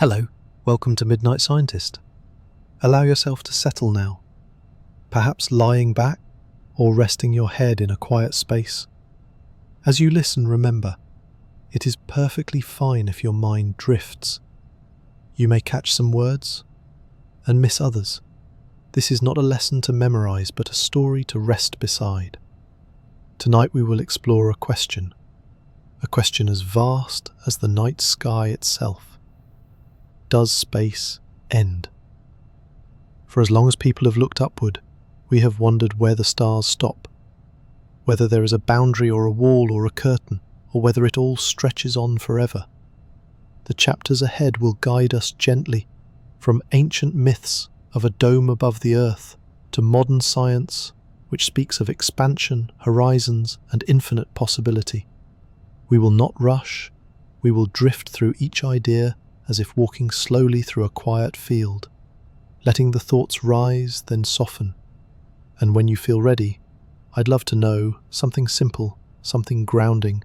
Hello, welcome to Midnight Scientist. Allow yourself to settle now, perhaps lying back or resting your head in a quiet space. As you listen, remember, it is perfectly fine if your mind drifts. You may catch some words and miss others. This is not a lesson to memorize, but a story to rest beside. Tonight we will explore a question as vast as the night sky itself. Does space end? For as long as people have looked upward, we have wondered where the stars stop, whether there is a boundary or a wall or a curtain, or whether it all stretches on forever. The chapters ahead will guide us gently from ancient myths of a dome above the earth to modern science which speaks of expansion, horizons, and infinite possibility. We will not rush, we will drift through each idea as if walking slowly through a quiet field, letting the thoughts rise, then soften. And when you feel ready, I'd love to know something simple, something grounding.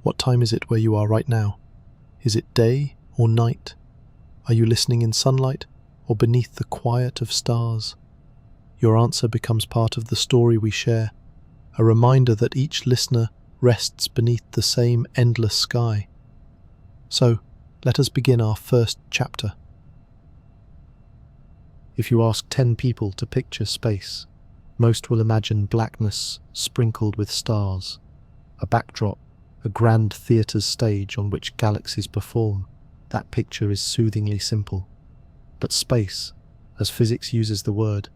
What time is it where you are right now? Is it day or night? Are you listening in sunlight or beneath the quiet of stars? Your answer becomes part of the story we share, a reminder that each listener rests beneath the same endless sky. So, let us begin our first chapter. If you ask 10 people to picture space, most will imagine blackness sprinkled with stars, a backdrop, a grand theatre's stage on which galaxies perform. That picture is soothingly simple. But space, as physics uses the word,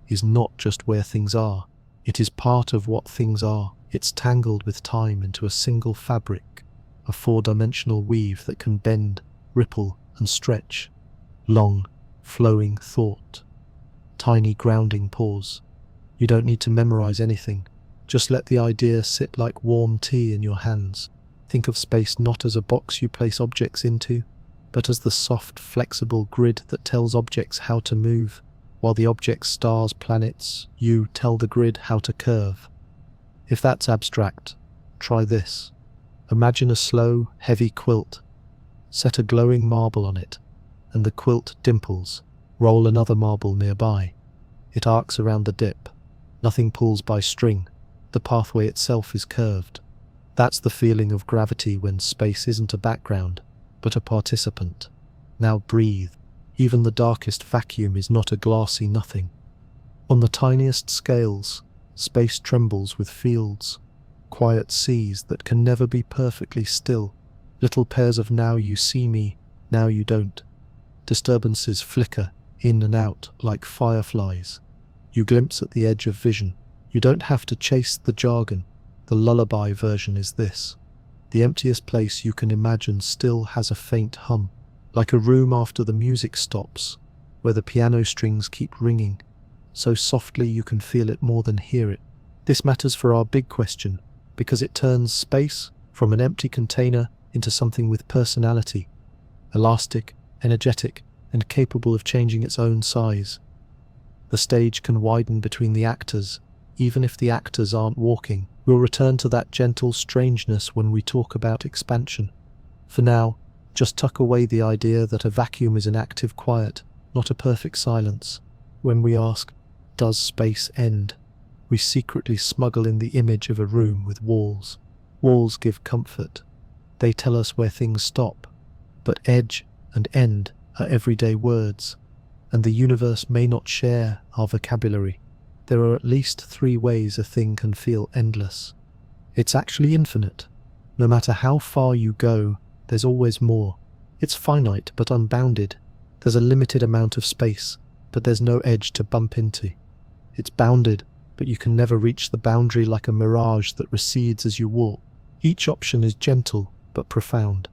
is not just where things are. It is part of what things are. It's tangled with time into a single fabric, a four-dimensional weave that can bend, ripple, and stretch. Long, flowing thought. Tiny grounding pause. You don't need to memorize anything. Just let the idea sit like warm tea in your hands. Think of space not as a box you place objects into, but as the soft, flexible grid that tells objects how to move. While the objects, stars, planets, you tell the grid how to curve. If that's abstract, try this. Imagine a slow, heavy quilt. Set a glowing marble on it, and the quilt dimples. Roll another marble nearby. It arcs around the dip. Nothing pulls by string. The pathway itself is curved. That's the feeling of gravity when space isn't a background, but a participant. Now breathe. Even the darkest vacuum is not a glassy nothing. On the tiniest scales, space trembles with fields, quiet seas that can never be perfectly still, little pairs of now you see me, now you don't. Disturbances flicker in and out like fireflies. You glimpse at the edge of vision. You don't have to chase the jargon. The lullaby version is this. The emptiest place you can imagine still has a faint hum, like a room after the music stops, where the piano strings keep ringing, so softly you can feel it more than hear it. This matters for our big question, because it turns space from an empty container into something with personality, elastic, energetic, and capable of changing its own size. The stage can widen between the actors, even if the actors aren't walking. We'll return to that gentle strangeness when we talk about expansion. For now, just tuck away the idea that a vacuum is an active quiet, not a perfect silence. When we ask, does space end? We secretly smuggle in the image of a room with walls. Walls give comfort. They tell us where things stop. But edge and end are everyday words, and the universe may not share our vocabulary. There are at least 3 ways a thing can feel endless. It's actually infinite. No matter how far you go, there's always more. It's finite but unbounded. There's a limited amount of space, but there's no edge to bump into. It's bounded, but you can never reach the boundary like a mirage that recedes as you walk. Each option is gentle but profound.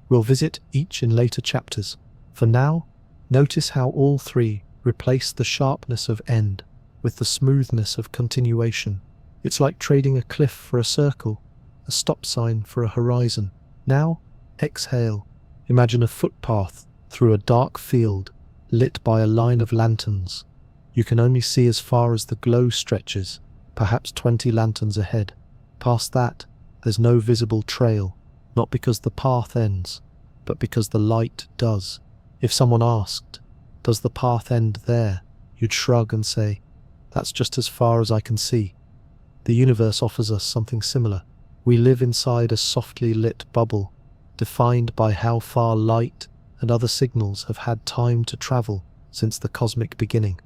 We'll visit each in later chapters. For now, notice how all 3 replace the sharpness of end with the smoothness of continuation. It's like trading a cliff for a circle, a stop sign for a horizon. Now, exhale. Imagine a footpath through a dark field, lit by a line of lanterns. You can only see as far as the glow stretches, perhaps 20 lanterns ahead. Past that, there's no visible trail, not because the path ends, but because the light does. If someone asked, "Does the path end there?" you'd shrug and say, "That's just as far as I can see." The universe offers us something similar. We live inside a softly lit bubble, defined by how far light and other signals have had time to travel since the cosmic beginning.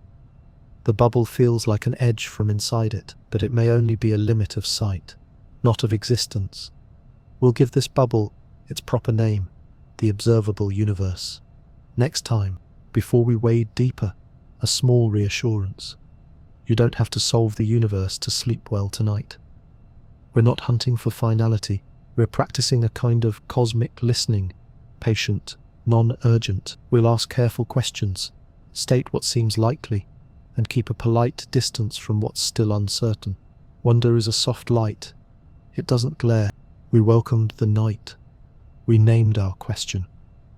The bubble feels like an edge from inside it, but it may only be a limit of sight, not of existence. We'll give this bubble its proper name, the observable universe. Next time, before we wade deeper, a small reassurance. You don't have to solve the universe to sleep well tonight. We're not hunting for finality. We're practicing a kind of cosmic listening, patient, non-urgent. We'll ask careful questions, state what seems likely, and keep a polite distance from what's still uncertain. Wonder is a soft light. It doesn't glare. We welcomed the night. We named our question.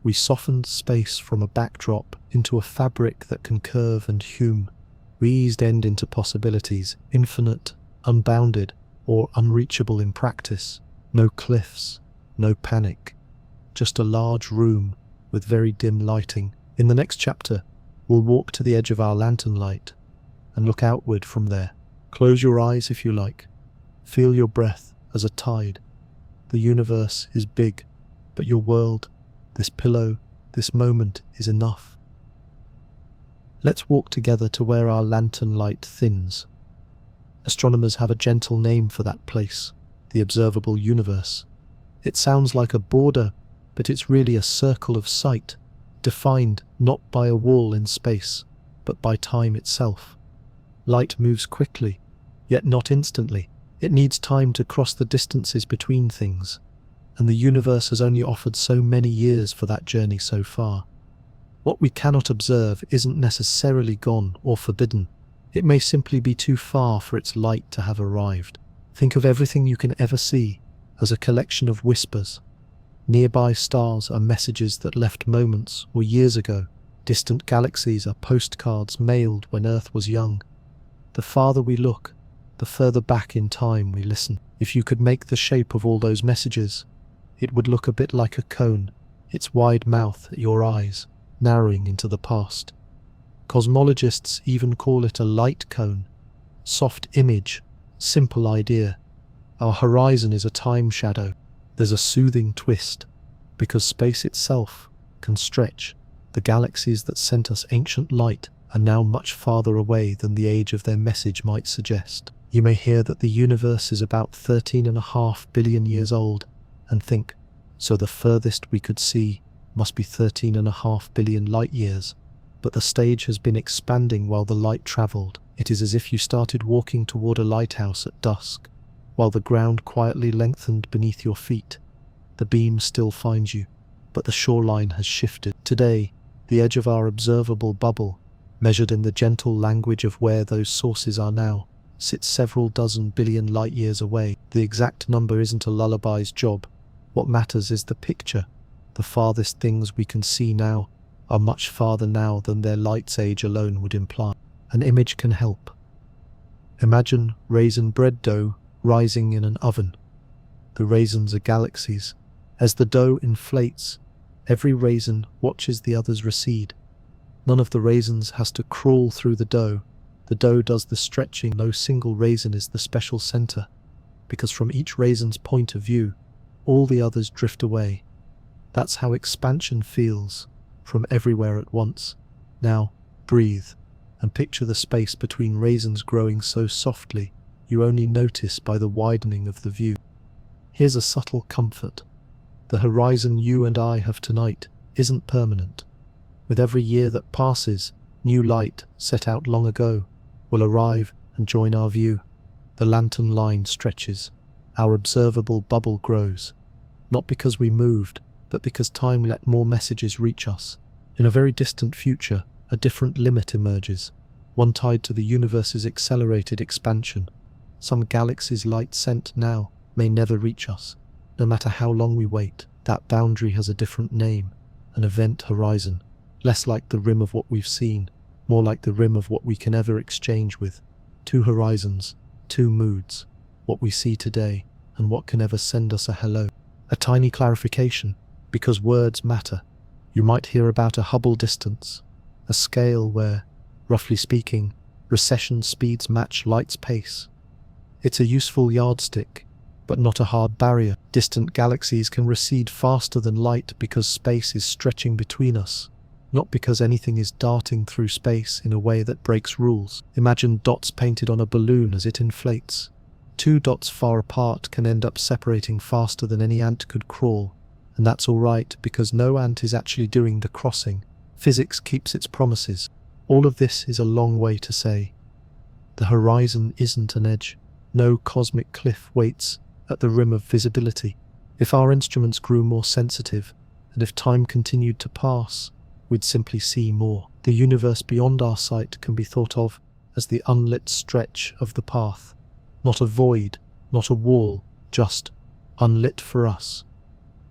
We softened space from a backdrop into a fabric that can curve and hume. We eased end into possibilities, infinite, unbounded, or unreachable in practice. No cliffs, no panic. Just a large room with very dim lighting. In the next chapter, we'll walk to the edge of our lantern light and look outward from there. Close your eyes if you like. Feel your breath as a tide. The universe is big, but your world, this pillow, this moment is enough. Let's walk together to where our lantern light thins. Astronomers have a gentle name for that place, the observable universe. It sounds like a border, but it's really a circle of sight, defined not by a wall in space, but by time itself. Light moves quickly, yet not instantly. It needs time to cross the distances between things, and the universe has only offered so many years for that journey so far. What we cannot observe isn't necessarily gone or forbidden. It may simply be too far for its light to have arrived. Think of everything you can ever see as a collection of whispers. Nearby stars are messages that left moments or years ago. Distant galaxies are postcards mailed when Earth was young. The farther we look, the further back in time we listen. If you could make the shape of all those messages, it would look a bit like a cone, its wide mouth at your eyes, narrowing into the past. Cosmologists even call it a light cone. Soft image, simple idea. Our horizon is a time shadow. There's a soothing twist, because space itself can stretch. The galaxies that sent us ancient light are now much farther away than the age of their message might suggest. You may hear that the universe is about 13.5 billion years old, and think, so the furthest we could see must be 13.5 billion light years. But the stage has been expanding while the light travelled. It is as if you started walking toward a lighthouse at dusk, while the ground quietly lengthened beneath your feet. The beam still finds you, but the shoreline has shifted. Today, the edge of our observable bubble, measured in the gentle language of where those sources are now, sits several dozen billion light years away. The exact number isn't a lullaby's job. What matters is the picture. The farthest things we can see now are much farther now than their light's age alone would imply. An image can help. Imagine raisin bread dough rising in an oven. The raisins are galaxies. As the dough inflates, every raisin watches the others recede. None of the raisins has to crawl through the dough. The dough does the stretching. No single raisin is the special center, because from each raisin's point of view, all the others drift away. That's how expansion feels, from everywhere at once. Now, breathe, and picture the space between raisins growing so softly you only notice by the widening of the view. Here's a subtle comfort. The horizon you and I have tonight isn't permanent. With every year that passes, new light, set out long ago, will arrive and join our view. The lantern line stretches. Our observable bubble grows. Not because we moved, but because time let more messages reach us. In a very distant future, a different limit emerges, one tied to the universe's accelerated expansion. Some galaxy's light sent now may never reach us. No matter how long we wait, that boundary has a different name, an event horizon, less like the rim of what we've seen, more like the rim of what we can ever exchange with. Two horizons, two moods, what we see today and what can ever send us a hello. A tiny clarification, because words matter. You might hear about a Hubble distance, a scale where, roughly speaking, recession speeds match light's pace. It's a useful yardstick, but not a hard barrier. Distant galaxies can recede faster than light because space is stretching between us, not because anything is darting through space in a way that breaks rules. Imagine dots painted on a balloon as it inflates. Two dots far apart can end up separating faster than any ant could crawl, and that's alright because no ant is actually doing the crossing. Physics keeps its promises. All of this is a long way to say. The horizon isn't an edge. No cosmic cliff waits at the rim of visibility. If our instruments grew more sensitive, and if time continued to pass, we'd simply see more. The universe beyond our sight can be thought of as the unlit stretch of the path. Not a void, not a wall, just unlit for us.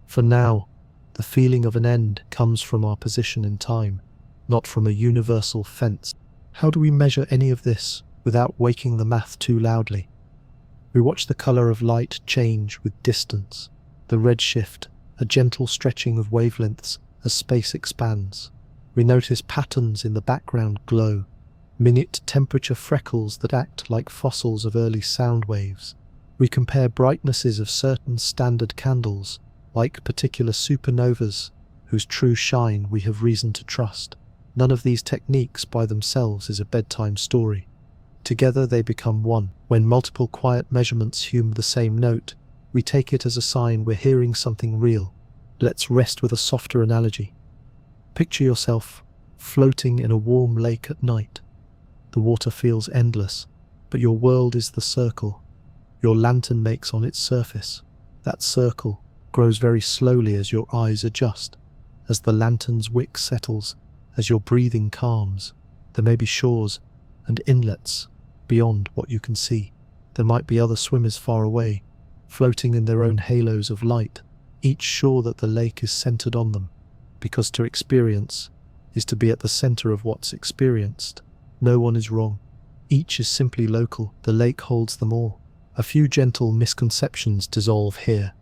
For now, the feeling of an end comes from our position in time, not from a universal fence. How do we measure any of this without waking the math too loudly? We watch the color of light change with distance, the redshift, a gentle stretching of wavelengths as space expands. We notice patterns in the background glow, minute temperature freckles that act like fossils of early sound waves. We compare brightnesses of certain standard candles, like particular supernovas, whose true shine we have reason to trust. None of these techniques by themselves is a bedtime story. Together they become one. When multiple quiet measurements hum the same note, we take it as a sign we're hearing something real. Let's rest with a softer analogy. Picture yourself floating in a warm lake at night. The water feels endless, but your world is the circle your lantern makes on its surface. That circle grows very slowly as your eyes adjust, as the lantern's wick settles, as your breathing calms. There may be shores and inlets beyond what you can see. There might be other swimmers far away, floating in their own halos of light, each sure that the lake is centered on them, because to experience is to be at the center of what's experienced. No one is wrong. Each is simply local. The lake holds them all. A few gentle misconceptions dissolve here.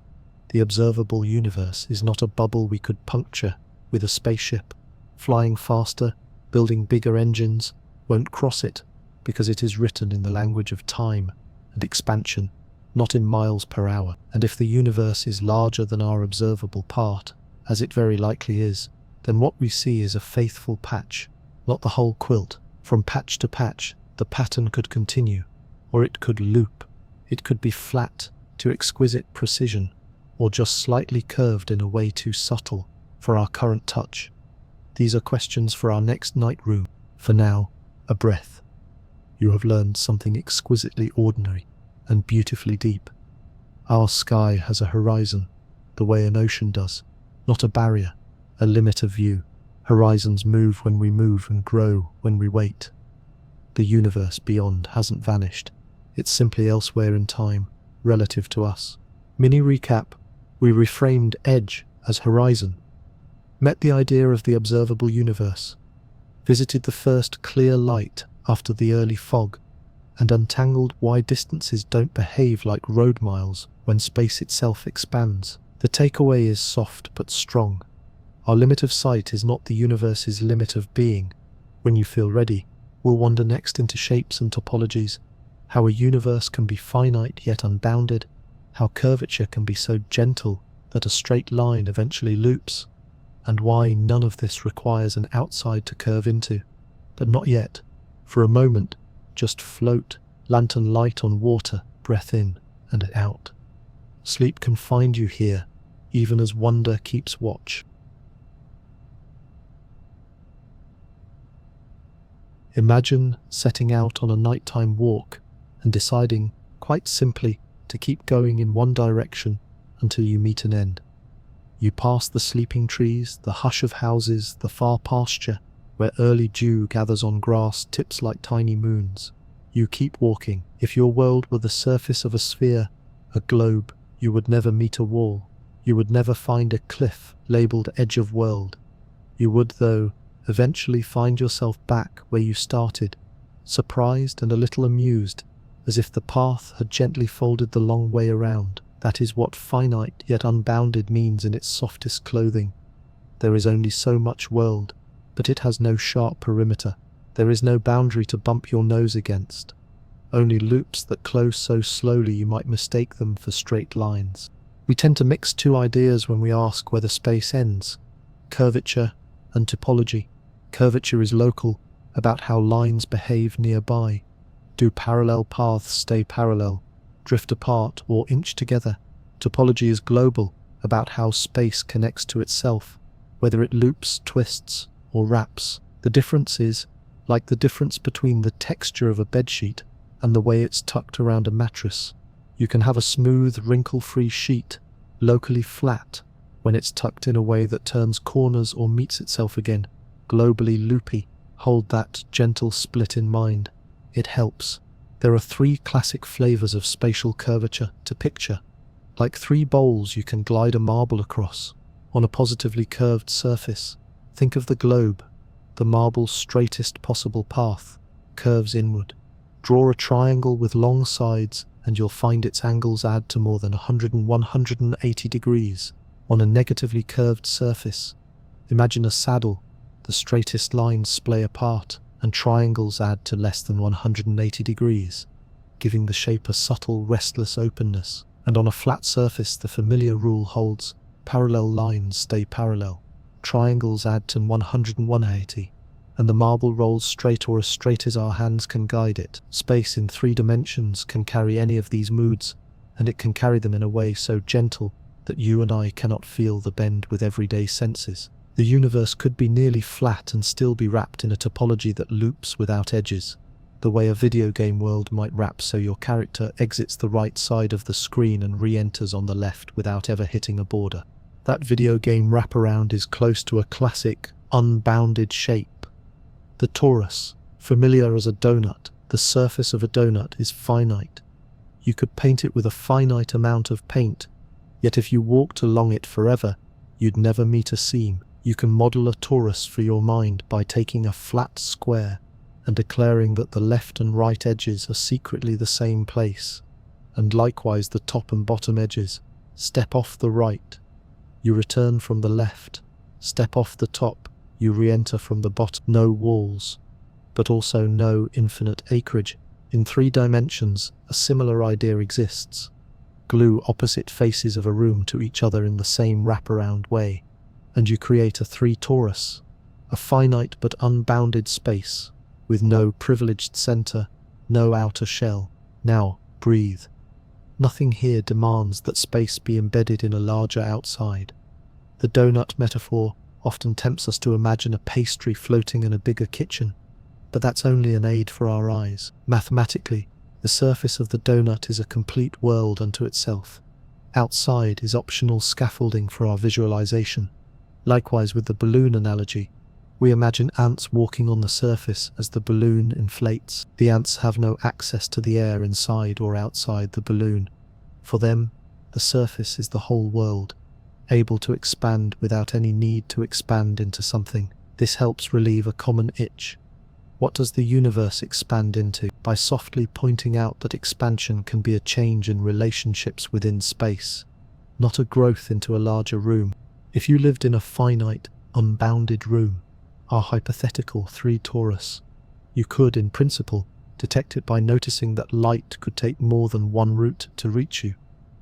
The observable universe is not a bubble we could puncture with a spaceship. Flying faster, building bigger engines, won't cross it, because it is written in the language of time and expansion, not in miles per hour. And if the universe is larger than our observable part, as it very likely is, then what we see is a faithful patch, not the whole quilt. From patch to patch, the pattern could continue, or it could loop. It could be flat to exquisite precision, or just slightly curved in a way too subtle for our current touch. These are questions for our next night room. For now, a breath. You have learned something exquisitely ordinary and beautifully deep. Our sky has a horizon, the way an ocean does, not a barrier, a limit of view. Horizons move when we move and grow when we wait. The universe beyond hasn't vanished. It's simply elsewhere in time, relative to us. Mini recap: we reframed edge as horizon, met the idea of the observable universe, visited the first clear light after the early fog, and untangled why distances don't behave like road miles when space itself expands. The takeaway is soft but strong. Our limit of sight is not the universe's limit of being. When you feel ready, we'll wander next into shapes and topologies, how a universe can be finite yet unbounded, how curvature can be so gentle that a straight line eventually loops, and why none of this requires an outside to curve into. But not yet. For a moment, just float, lantern light on water, breath in and out. Sleep can find you here, even as wonder keeps watch. Imagine setting out on a nighttime walk and deciding, quite simply, to keep going in one direction until you meet an end. You pass the sleeping trees, the hush of houses, the far pasture, where early dew gathers on grass tips like tiny moons. You keep walking. If your world were the surface of a sphere, a globe, you would never meet a wall. You would never find a cliff labeled edge of world. You would, though, eventually find yourself back where you started, surprised and a little amused, as if the path had gently folded the long way around. That is what finite yet unbounded means in its softest clothing. There is only so much world, but it has no sharp perimeter. There is no boundary to bump your nose against. Only loops that close so slowly you might mistake them for straight lines. We tend to mix two ideas when we ask whether space ends: curvature and topology. Curvature is local, about how lines behave nearby. Do parallel paths stay parallel, drift apart, or inch together? Topology is global, about how space connects to itself, whether it loops, twists, or wraps. The difference is, like the difference between the texture of a bedsheet and the way it's tucked around a mattress. You can have a smooth, wrinkle-free sheet, locally flat, when it's tucked in a way that turns corners or meets itself again, globally loopy. Hold that gentle split in mind. It helps. There are three classic flavors of spatial curvature to picture. Like three bowls you can glide a marble across, on a positively curved surface. Think of the globe. The marble's straightest possible path curves inward. Draw a triangle with long sides and you'll find its angles add to more than 100 and 180 degrees on a negatively curved surface. Imagine a saddle. The straightest lines splay apart and triangles add to less than 180 degrees, giving the shape a subtle, restless openness. And on a flat surface, the familiar rule holds: parallel lines stay parallel. Triangles add to 100 and 180, and the marble rolls straight or as straight as our hands can guide it. Space in 3 dimensions can carry any of these moods, and it can carry them in a way so gentle that you and I cannot feel the bend with everyday senses. The universe could be nearly flat and still be wrapped in a topology that loops without edges, the way a video game world might wrap so your character exits the right side of the screen and re-enters on the left without ever hitting a border. That video game wraparound is close to a classic, unbounded shape. The torus, familiar as a donut. The surface of a donut is finite. You could paint it with a finite amount of paint, yet if you walked along it forever, you'd never meet a seam. You can model a torus for your mind by taking a flat square and declaring that the left and right edges are secretly the same place, and likewise the top and bottom edges. Step off the right, you return from the left. Step off the top, you re-enter from the bottom. No walls, but also no infinite acreage. In 3 dimensions, a similar idea exists. Glue opposite faces of a room to each other in the same wraparound way, and you create a 3 torus, a finite but unbounded space, with no privileged center, no outer shell. Now, breathe. Nothing here demands that space be embedded in a larger outside. The donut metaphor often tempts us to imagine a pastry floating in a bigger kitchen, but that's only an aid for our eyes. Mathematically, the surface of the donut is a complete world unto itself. Outside is optional scaffolding for our visualization. Likewise with the balloon analogy, we imagine ants walking on the surface as the balloon inflates. The ants have no access to the air inside or outside the balloon. For them, the surface is the whole world, able to expand without any need to expand into something. This helps relieve a common itch. What does the universe expand into? By softly pointing out that expansion can be a change in relationships within space, not a growth into a larger room. If you lived in a finite, unbounded room, our hypothetical 3 torus, you could, in principle, detect it by noticing that light could take more than one route to reach you,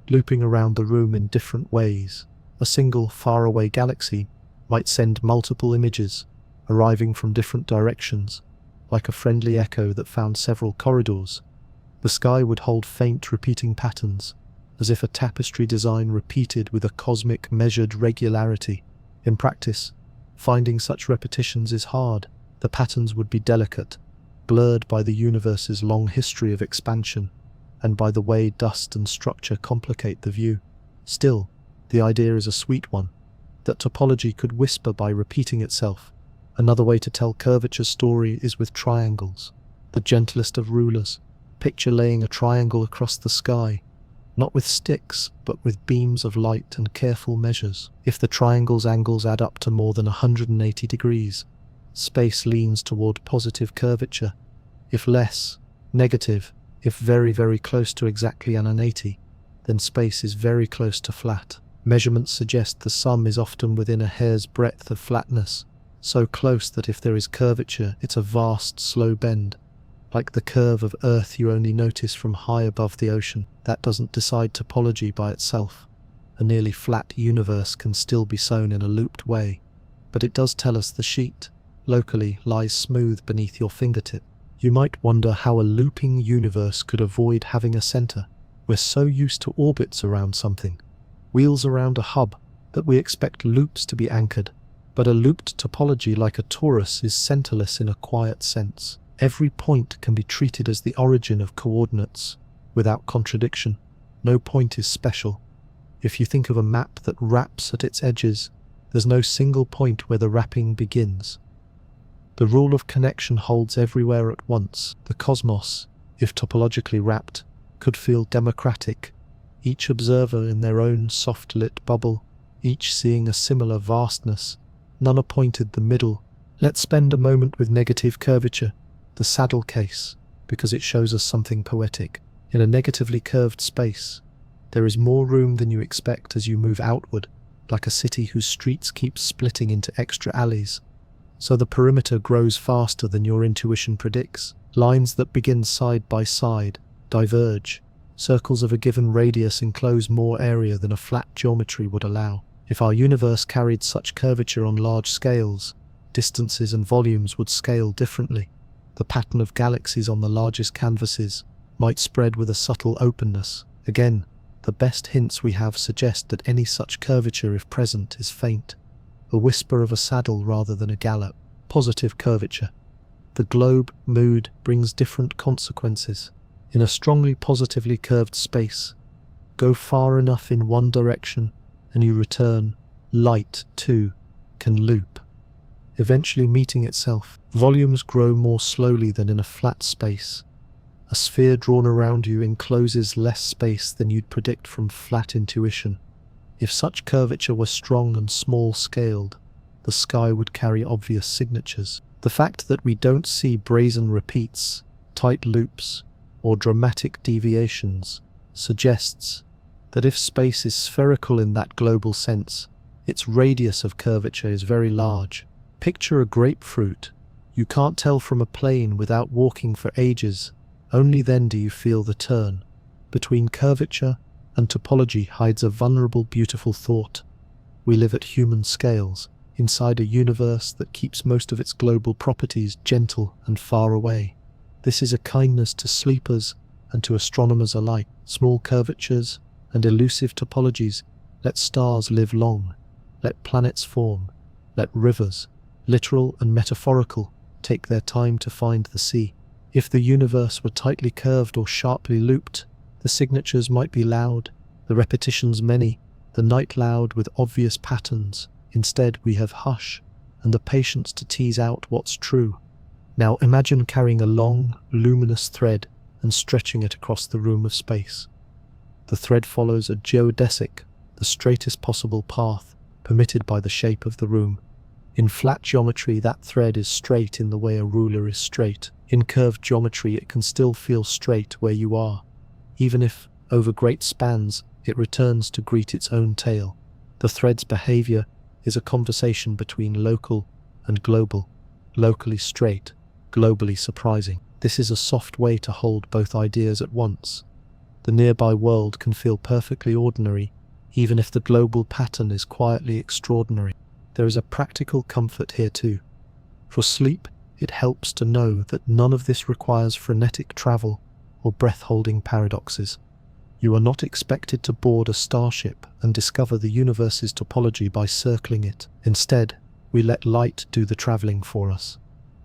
looping around the room in different ways. A single faraway galaxy might send multiple images, arriving from different directions, like a friendly echo that found several corridors. The sky would hold faint repeating patterns, as if a tapestry design repeated with a cosmic measured regularity. In practice, finding such repetitions is hard. The patterns would be delicate, blurred by the universe's long history of expansion, and by the way dust and structure complicate the view. Still, the idea is a sweet one, that topology could whisper by repeating itself. Another way to tell curvature's story is with triangles, the gentlest of rulers. Picture laying a triangle across the sky, not with sticks, but with beams of light and careful measures. If the triangle's angles add up to more than 180 degrees, space leans toward positive curvature. If less, negative. If very, very close to exactly an 180, then space is very close to flat. Measurements suggest the sum is often within a hair's breadth of flatness, so close that if there is curvature, it's a vast, slow bend. Like the curve of Earth you only notice from high above the ocean. That doesn't decide topology by itself. A nearly flat universe can still be sewn in a looped way, but it does tell us the sheet, locally, lies smooth beneath your fingertip. You might wonder how a looping universe could avoid having a center. We're so used to orbits around something, wheels around a hub, that we expect loops to be anchored. But a looped topology like a torus is centerless in a quiet sense. Every point can be treated as the origin of coordinates, without contradiction. No point is special. If you think of a map that wraps at its edges, there's no single point where the wrapping begins. The rule of connection holds everywhere at once. The cosmos, if topologically wrapped, could feel democratic, each observer in their own soft-lit bubble, each seeing a similar vastness, none appointed the middle. Let's spend a moment with negative curvature, the saddle case, because it shows us something poetic. In a negatively curved space, there is more room than you expect as you move outward, like a city whose streets keep splitting into extra alleys. So the perimeter grows faster than your intuition predicts. Lines that begin side by side diverge. Circles of a given radius enclose more area than a flat geometry would allow. If our universe carried such curvature on large scales, distances and volumes would scale differently. The pattern of galaxies on the largest canvases might spread with a subtle openness. Again, the best hints we have suggest that any such curvature, if present, is faint, a whisper of a saddle rather than a gallop. Positive curvature. The globe mood brings different consequences. In a strongly positively curved space, go far enough in one direction and you return. Light, too, can loop, eventually meeting itself. Volumes grow more slowly than in a flat space. A sphere drawn around you encloses less space than you'd predict from flat intuition. If such curvature were strong and small-scaled, the sky would carry obvious signatures. The fact that we don't see brazen repeats, tight loops, or dramatic deviations suggests that if space is spherical in that global sense, its radius of curvature is very large. Picture a grapefruit. You can't tell from a plane without walking for ages. Only then do you feel the turn. Between curvature and topology hides a vulnerable, beautiful thought. We live at human scales, inside a universe that keeps most of its global properties gentle and far away. This is a kindness to sleepers and to astronomers alike. Small curvatures and elusive topologies let stars live long, let planets form, let rivers, literal and metaphorical, take their time to find the sea. If the universe were tightly curved or sharply looped, the signatures might be loud, the repetitions many, the night loud with obvious patterns. Instead, we have hush and the patience to tease out what's true. Now imagine carrying a long, luminous thread and stretching it across the room of space. The thread follows a geodesic, the straightest possible path permitted by the shape of the room. In flat geometry, that thread is straight in the way a ruler is straight. In curved geometry, it can still feel straight where you are, even if, over great spans, it returns to greet its own tail. The thread's behavior is a conversation between local and global, locally straight, globally surprising. This is a soft way to hold both ideas at once. The nearby world can feel perfectly ordinary, even if the global pattern is quietly extraordinary. There is a practical comfort here too. For sleep, it helps to know that none of this requires frenetic travel or breath-holding paradoxes. You are not expected to board a starship and discover the universe's topology by circling it. Instead, we let light do the traveling for us,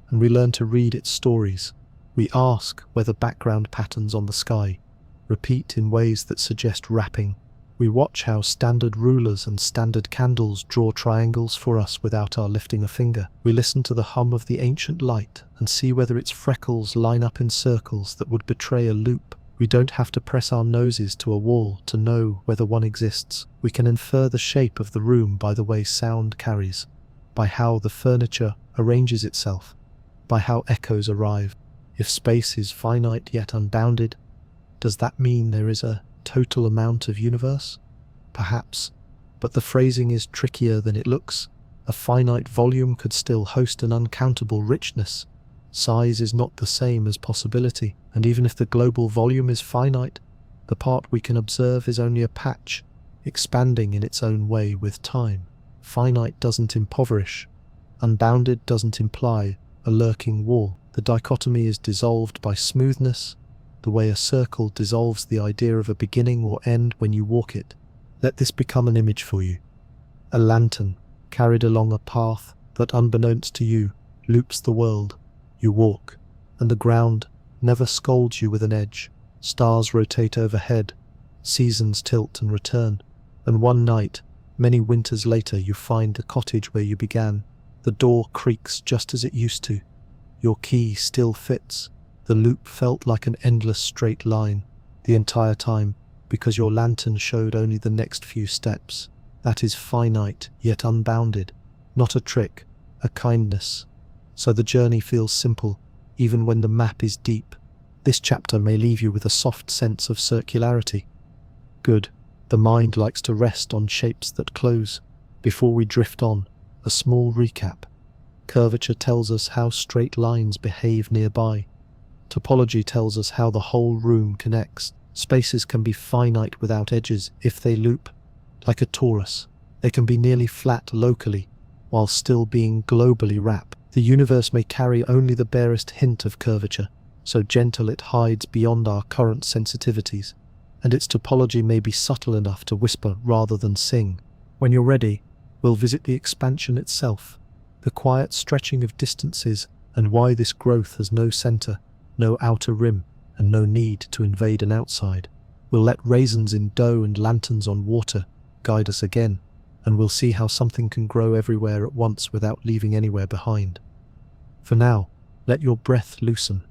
and we learn to read its stories. We ask whether background patterns on the sky repeat in ways that suggest wrapping. We watch how standard rulers and standard candles draw triangles for us without our lifting a finger. We listen to the hum of the ancient light and see whether its freckles line up in circles that would betray a loop. We don't have to press our noses to a wall to know whether one exists. We can infer the shape of the room by the way sound carries, by how the furniture arranges itself, by how echoes arrive. If space is finite yet unbounded, does that mean there is a total amount of universe? Perhaps, But the phrasing is trickier than it looks. A finite volume could still host an uncountable richness. Size is not the same as possibility, and even if the global volume is finite, the part we can observe is only a patch, expanding in its own way with time. Finite doesn't impoverish. Unbounded doesn't imply a lurking wall. The dichotomy is dissolved by smoothness, the way a circle dissolves the idea of a beginning or end when you walk it. Let this become an image for you. A lantern carried along a path that, unbeknownst to you, loops the world. You walk, and the ground never scolds you with an edge. Stars rotate overhead, seasons tilt and return, and one night, many winters later, you find the cottage where you began. The door creaks just as it used to. Your key still fits. The loop felt like an endless straight line the entire time, because your lantern showed only the next few steps. That is finite, yet unbounded. Not a trick, a kindness. So the journey feels simple, even when the map is deep. This chapter may leave you with a soft sense of circularity. Good. The mind likes to rest on shapes that close. Before we drift on, a small recap. Curvature tells us how straight lines behave nearby. Topology tells us how the whole room connects. Spaces can be finite without edges if they loop. Like a torus, they can be nearly flat locally, while still being globally wrapped. The universe may carry only the barest hint of curvature, so gentle it hides beyond our current sensitivities, and its topology may be subtle enough to whisper rather than sing. When you're ready, we'll visit the expansion itself, the quiet stretching of distances, and why this growth has no center, no outer rim, and no need to invade an outside. We'll let raisins in dough and lanterns on water guide us again, and we'll see how something can grow everywhere at once without leaving anywhere behind. For now, let your breath loosen.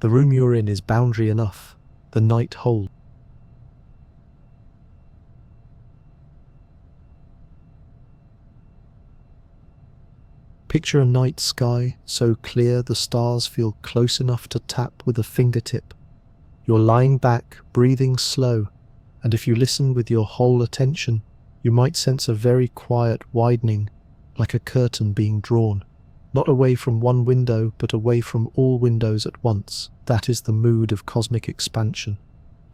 The room you're in is boundary enough. The night holds. Picture a night sky so clear the stars feel close enough to tap with a fingertip. You're lying back, breathing slow, and if you listen with your whole attention, you might sense a very quiet widening, like a curtain being drawn. Not away from one window, but away from all windows at once. That is the mood of cosmic expansion.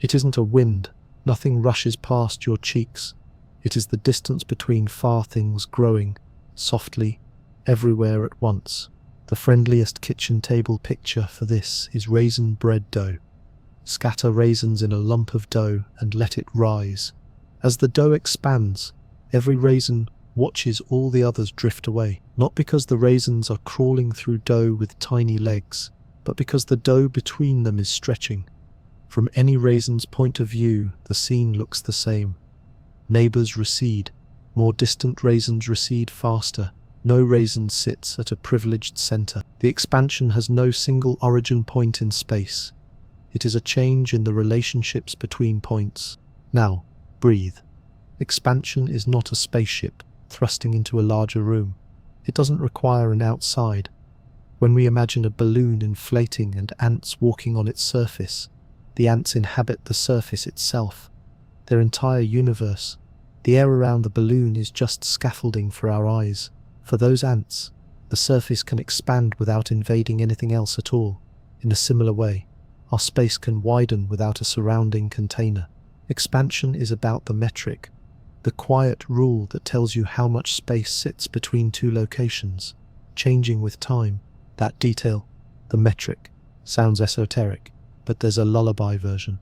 It isn't a wind. Nothing rushes past your cheeks. It is the distance between far things growing, softly, everywhere at once. The friendliest kitchen table picture for this is raisin bread dough. Scatter raisins in a lump of dough and let it rise. As the dough expands, every raisin watches all the others drift away, not because the raisins are crawling through dough with tiny legs, but because the dough between them is stretching. From any raisin's point of view, the scene looks the same. Neighbors recede. More distant raisins recede faster. No raisin sits at a privileged center. The expansion has no single origin point in space. It is a change in the relationships between points. Now, breathe. Expansion is not a spaceship thrusting into a larger room. It doesn't require an outside. When we imagine a balloon inflating and ants walking on its surface, the ants inhabit the surface itself, their entire universe. The air around the balloon is just scaffolding for our eyes. For those ants, the surface can expand without invading anything else at all. In a similar way, our space can widen without a surrounding container. Expansion is about the metric, the quiet rule that tells you how much space sits between two locations, changing with time. That detail, the metric, sounds esoteric, but there's a lullaby version.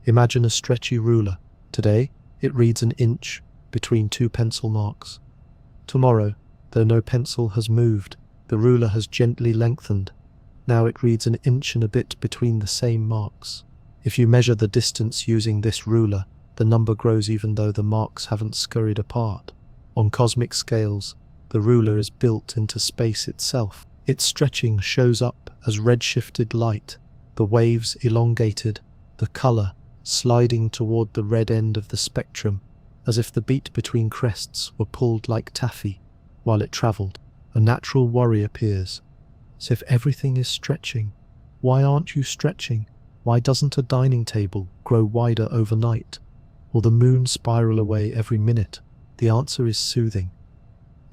Imagine a stretchy ruler. Today, it reads an inch between two pencil marks. Tomorrow, though no pencil has moved, the ruler has gently lengthened. Now it reads an inch and a bit between the same marks. If you measure the distance using this ruler, the number grows even though the marks haven't scurried apart. On cosmic scales, the ruler is built into space itself. Its stretching shows up as redshifted light, the waves elongated, the color sliding toward the red end of the spectrum, as if the beat between crests were pulled like taffy while it traveled. A natural worry appears. So if everything is stretching, why aren't you stretching? Why doesn't a dining table grow wider overnight, or the moon spiral away every minute? The answer is soothing.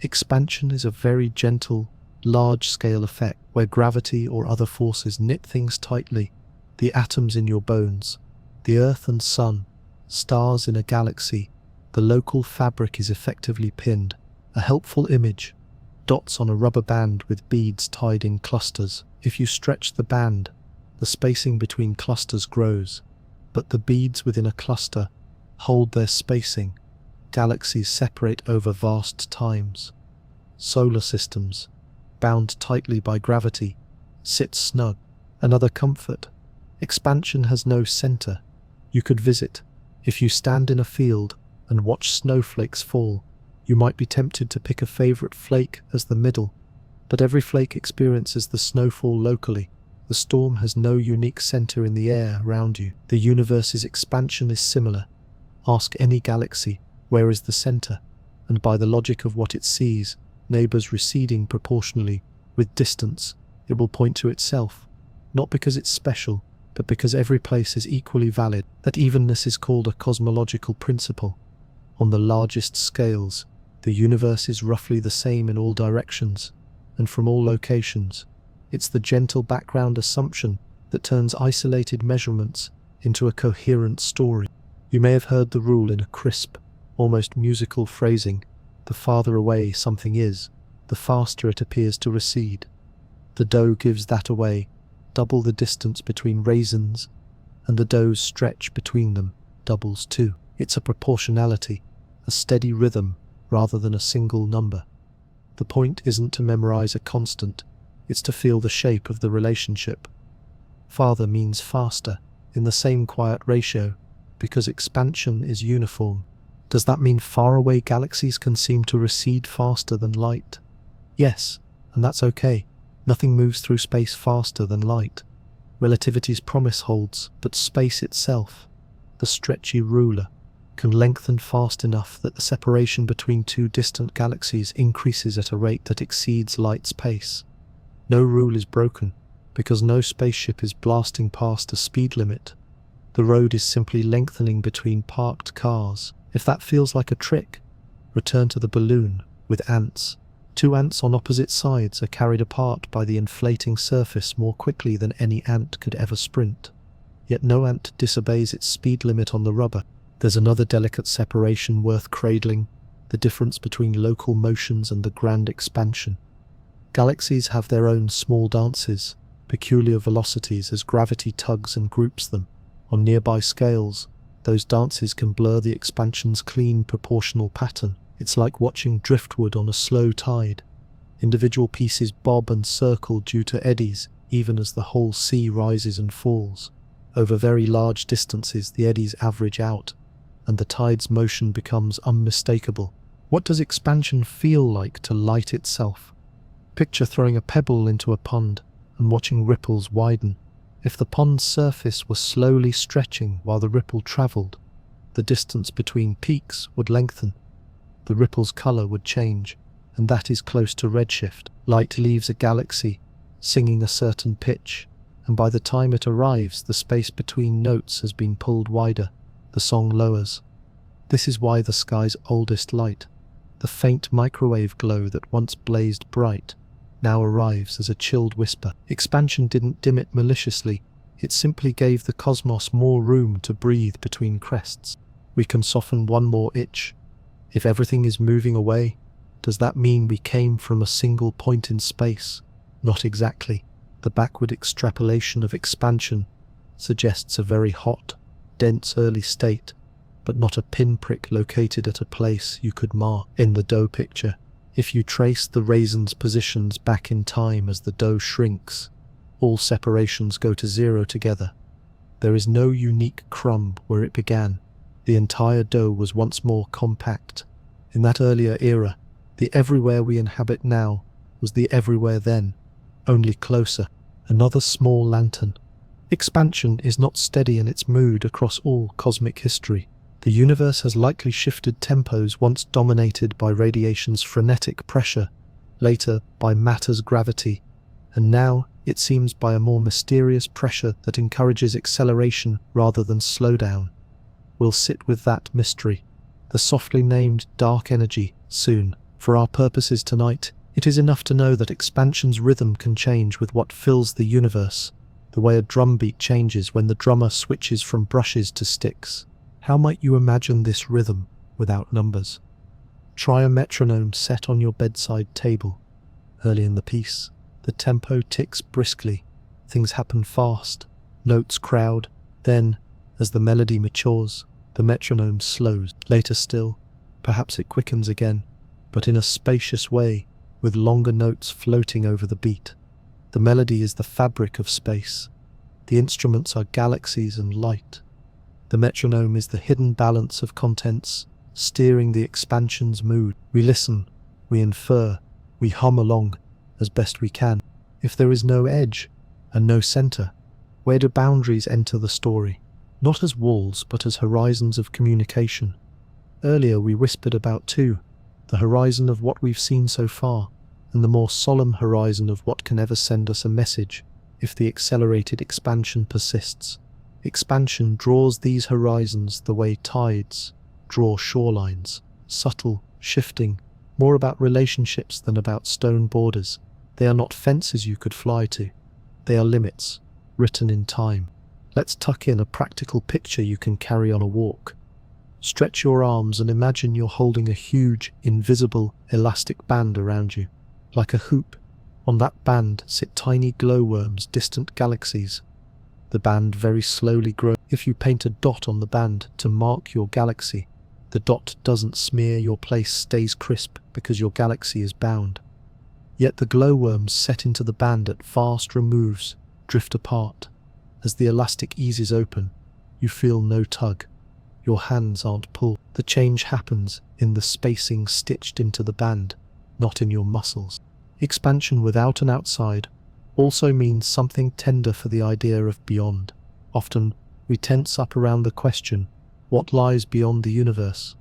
Expansion is a very gentle, large-scale effect where gravity or other forces knit things tightly. The atoms in your bones, the Earth and Sun, stars in a galaxy, the local fabric is effectively pinned. A helpful image: dots on a rubber band with beads tied in clusters. If you stretch the band, the spacing between clusters grows, but the beads within a cluster hold their spacing. Galaxies separate over vast times. Solar systems, bound tightly by gravity, sit snug. Another comfort: expansion has no center. You could visit. If you stand in a field and watch snowflakes fall, you might be tempted to pick a favorite flake as the middle, but every flake experiences the snowfall locally. The storm has no unique center in the air around you. The universe's expansion is similar. Ask any galaxy, where is the center? And by the logic of what it sees, neighbors receding proportionally with distance, it will point to itself, not because it's special, but because every place is equally valid. That evenness is called a cosmological principle. On the largest scales, the universe is roughly the same in all directions, and from all locations. It's the gentle background assumption that turns isolated measurements into a coherent story. You may have heard the rule in a crisp, almost musical phrasing: the farther away something is, the faster it appears to recede. The dough gives that away. Double the distance between raisins, and the dough's stretch between them doubles too. It's a proportionality, a steady rhythm rather than a single number. The point isn't to memorize a constant, it's to feel the shape of the relationship. Farther means faster, in the same quiet ratio, because expansion is uniform. Does that mean faraway galaxies can seem to recede faster than light? Yes, and that's okay. Nothing moves through space faster than light. Relativity's promise holds, but space itself, the stretchy ruler, can lengthen fast enough that the separation between two distant galaxies increases at a rate that exceeds light's pace. No rule is broken, because no spaceship is blasting past a speed limit. The road is simply lengthening between parked cars. If that feels like a trick, return to the balloon with ants. Two ants on opposite sides are carried apart by the inflating surface more quickly than any ant could ever sprint. Yet no ant disobeys its speed limit on the rubber. There's another delicate separation worth cradling: the difference between local motions and the grand expansion. Galaxies have their own small dances, peculiar velocities as gravity tugs and groups them. On nearby scales, those dances can blur the expansion's clean, proportional pattern. It's like watching driftwood on a slow tide. Individual pieces bob and circle due to eddies, even as the whole sea rises and falls. Over very large distances, the eddies average out, and the tide's motion becomes unmistakable. What does expansion feel like to light itself? Picture throwing a pebble into a pond and watching ripples widen. If the pond's surface were slowly stretching while the ripple traveled, the distance between peaks would lengthen. The ripple's color would change, and that is close to redshift. Light leaves a galaxy, singing a certain pitch, and by the time it arrives, the space between notes has been pulled wider. The song lowers. This is why the sky's oldest light, the faint microwave glow that once blazed bright, now arrives as a chilled whisper. Expansion didn't dim it maliciously, it simply gave the cosmos more room to breathe between crests. We can soften one more itch. If everything is moving away, does that mean we came from a single point in space? Not exactly. The backward extrapolation of expansion suggests a very hot, dense early state, but not a pinprick located at a place you could mark. In the dough picture, if you trace the raisin's positions back in time as the dough shrinks, all separations go to zero together. There is no unique crumb where it began. The entire dough was once more compact. In that earlier era, the everywhere we inhabit now was the everywhere then, only closer. Another small lantern. Expansion is not steady in its mood across all cosmic history. The universe has likely shifted tempos, once dominated by radiation's frenetic pressure, later by matter's gravity, and now, it seems, by a more mysterious pressure that encourages acceleration rather than slowdown. We'll sit with that mystery, the softly named dark energy, soon. For our purposes tonight, it is enough to know that expansion's rhythm can change with what fills the universe, the way a drum beat changes when the drummer switches from brushes to sticks. How might you imagine this rhythm without numbers? Try a metronome set on your bedside table. Early in the piece, the tempo ticks briskly. Things happen fast, notes crowd. Then, as the melody matures, the metronome slows. Later still, perhaps it quickens again, but in a spacious way, with longer notes floating over the beat. The melody is the fabric of space. The instruments are galaxies and light. The metronome is the hidden balance of contents, steering the expansion's mood. We listen, we infer, we hum along as best we can. If there is no edge and no center, where do boundaries enter the story? Not as walls, but as horizons of communication. Earlier we whispered about two, the horizon of what we've seen so far, and the more solemn horizon of what can ever send us a message if the accelerated expansion persists. Expansion draws these horizons the way tides draw shorelines, subtle, shifting, more about relationships than about stone borders. They are not fences you could fly to. They are limits, written in time. Let's tuck in a practical picture you can carry on a walk. Stretch your arms and imagine you're holding a huge, invisible, elastic band around you. Like a hoop, on that band sit tiny glowworms, distant galaxies. The band very slowly grows. If you paint a dot on the band to mark your galaxy, the dot doesn't smear, your place stays crisp because your galaxy is bound. Yet the glowworms set into the band at fast removes drift apart. As the elastic eases open, you feel no tug. Your hands aren't pulled. The change happens in the spacing stitched into the band, not in your muscles. Expansion without an outside also means something tender for the idea of beyond. Often, we tense up around the question, what lies beyond the universe,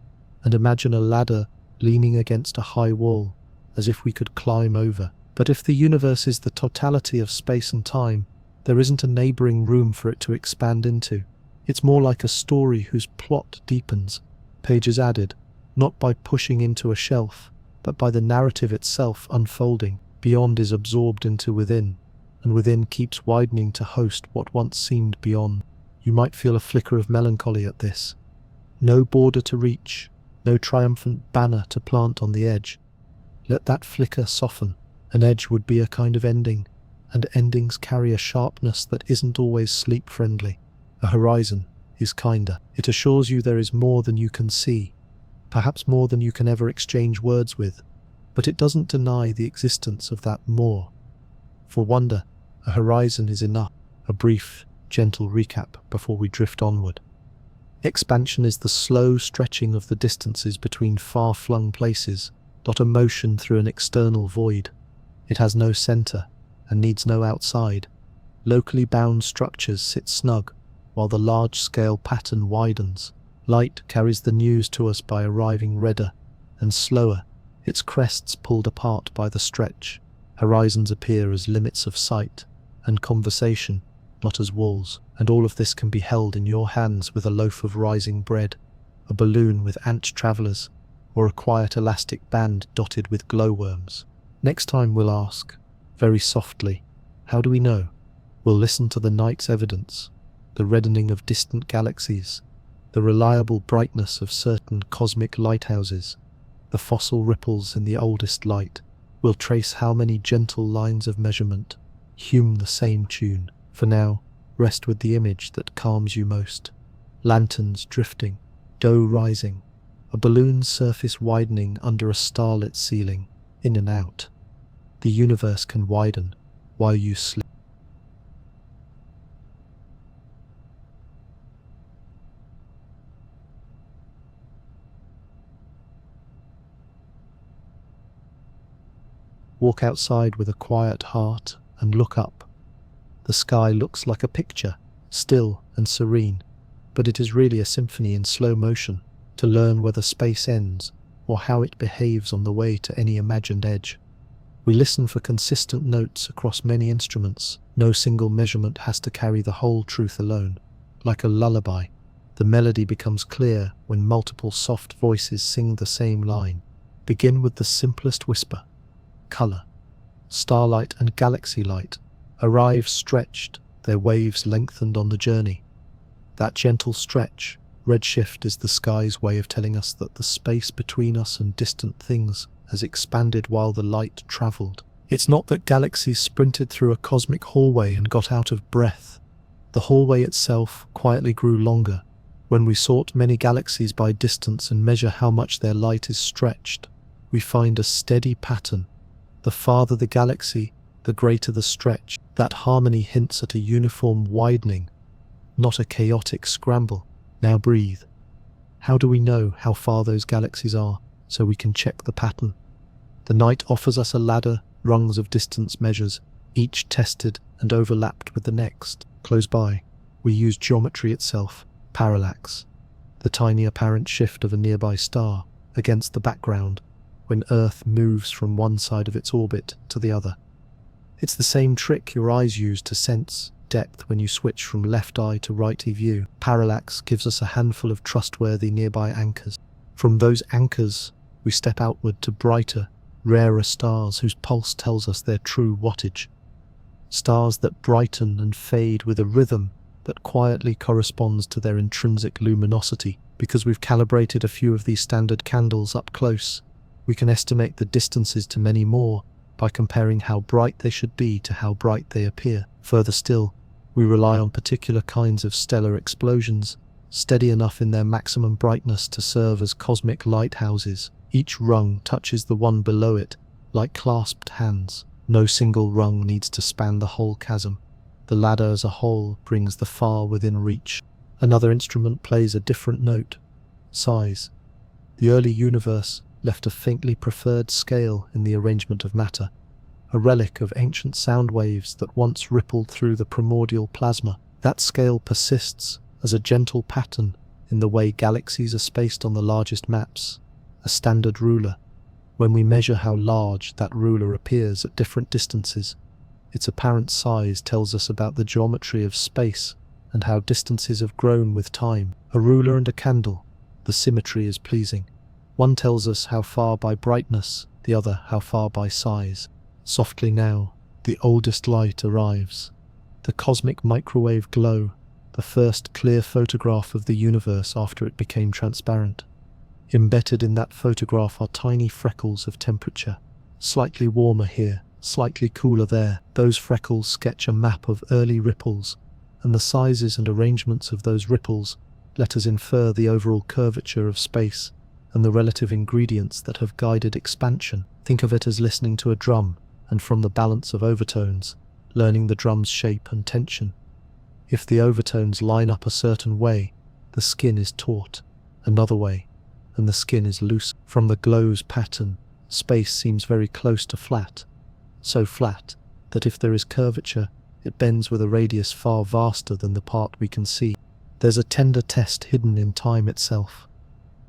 and imagine a ladder leaning against a high wall, as if we could climb over. But if the universe is the totality of space and time, there isn't a neighboring room for it to expand into. It's more like a story whose plot deepens, pages added, not by pushing into a shelf, but by the narrative itself unfolding. Beyond is absorbed into within, and within keeps widening to host what once seemed beyond. You might feel a flicker of melancholy at this. No border to reach, no triumphant banner to plant on the edge. Let that flicker soften. An edge would be a kind of ending, and endings carry a sharpness that isn't always sleep-friendly. A horizon is kinder. It assures you there is more than you can see, perhaps more than you can ever exchange words with, but it doesn't deny the existence of that more. For wonder, a horizon is enough. A brief, gentle recap before we drift onward. Expansion is the slow stretching of the distances between far-flung places, not a motion through an external void. It has no center and needs no outside. Locally bound structures sit snug, while the large-scale pattern widens. Light carries the news to us by arriving redder and slower, its crests pulled apart by the stretch. Horizons appear as limits of sight and conversation, not as walls, and all of this can be held in your hands with a loaf of rising bread, a balloon with ant travelers, or a quiet elastic band dotted with glowworms. Next time we'll ask, very softly, how do we know? We'll listen to the night's evidence, the reddening of distant galaxies, the reliable brightness of certain cosmic lighthouses, the fossil ripples in the oldest light. We'll trace how many gentle lines of measurement hum the same tune. For now, rest with the image that calms you most. Lanterns drifting, dough rising, a balloon's surface widening under a starlit ceiling, in and out. The universe can widen while you sleep. Walk outside with a quiet heart and look up. The sky looks like a picture, still and serene, but it is really a symphony in slow motion. To learn whether space ends or how it behaves on the way to any imagined edge, we listen for consistent notes across many instruments. No single measurement has to carry the whole truth alone. Like a lullaby, The melody becomes clear when multiple soft voices sing the same line. Begin with the simplest whisper. Color. Starlight and galaxy light arrive stretched, their waves lengthened on the journey. That gentle stretch, redshift, is the sky's way of telling us that the space between us and distant things has expanded while the light traveled. It's not that galaxies sprinted through a cosmic hallway and got out of breath. The hallway itself quietly grew longer. When we sort many galaxies by distance and measure how much their light is stretched, we find a steady pattern. The farther the galaxy, the greater the stretch. That harmony hints at a uniform widening, not a chaotic scramble. Now breathe. How do we know how far those galaxies are so we can check the pattern? The night offers us a ladder, rungs of distance measures, each tested and overlapped with the next. Close by, we use geometry itself, parallax, the tiny apparent shift of a nearby star against the background when Earth moves from one side of its orbit to the other. It's the same trick your eyes use to sense depth when you switch from left eye to right eye view. Parallax gives us a handful of trustworthy nearby anchors. From those anchors, we step outward to brighter, rarer stars whose pulse tells us their true wattage. Stars that brighten and fade with a rhythm that quietly corresponds to their intrinsic luminosity. Because we've calibrated a few of these standard candles up close, we can estimate the distances to many more by comparing how bright they should be to how bright they appear. Further still, we rely on particular kinds of stellar explosions, steady enough in their maximum brightness to serve as cosmic lighthouses. Each rung touches the one below it, like clasped hands. No single rung needs to span the whole chasm. The ladder as a whole brings the far within reach. Another instrument plays a different note: size. The early universe left a faintly preferred scale in the arrangement of matter, a relic of ancient sound waves that once rippled through the primordial plasma. That scale persists as a gentle pattern in the way galaxies are spaced on the largest maps, a standard ruler. When we measure how large that ruler appears at different distances, its apparent size tells us about the geometry of space and how distances have grown with time. A ruler and a candle, the symmetry is pleasing. One tells us how far by brightness, the other how far by size. Softly now, the oldest light arrives. The cosmic microwave glow, the first clear photograph of the universe after it became transparent. Embedded in that photograph are tiny freckles of temperature, slightly warmer here, slightly cooler there. Those freckles sketch a map of early ripples, and the sizes and arrangements of those ripples let us infer the overall curvature of space and the relative ingredients that have guided expansion. Think of it as listening to a drum, and from the balance of overtones, learning the drum's shape and tension. If the overtones line up a certain way, the skin is taut; another way, and the skin is loose. From the glow's pattern, space seems very close to flat, so flat that if there is curvature, it bends with a radius far vaster than the part we can see. There's a tender test hidden in time itself.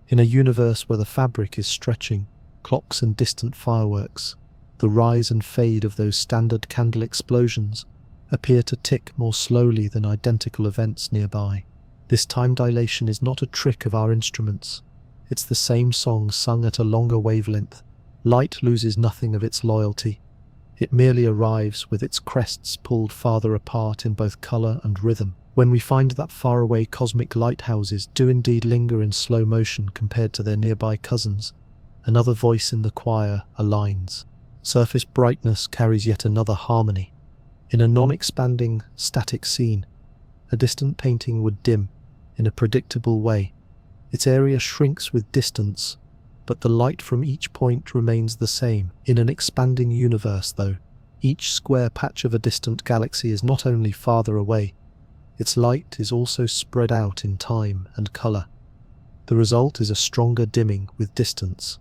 In a universe where the fabric is stretching, clocks and distant fireworks, the rise and fade of those standard candle explosions appear to tick more slowly than identical events nearby. This time dilation is not a trick of our instruments. It's the same song sung at a longer wavelength. Light loses nothing of its loyalty. It merely arrives with its crests pulled farther apart in both color and rhythm. When we find that faraway cosmic lighthouses do indeed linger in slow motion compared to their nearby cousins, another voice in the choir aligns. Surface brightness carries yet another harmony. In a non-expanding, static scene, a distant painting would dim in a predictable way. Its area shrinks with distance, but the light from each point remains the same. In an expanding universe, though, each square patch of a distant galaxy is not only farther away, its light is also spread out in time and color. The result is a stronger dimming with distance,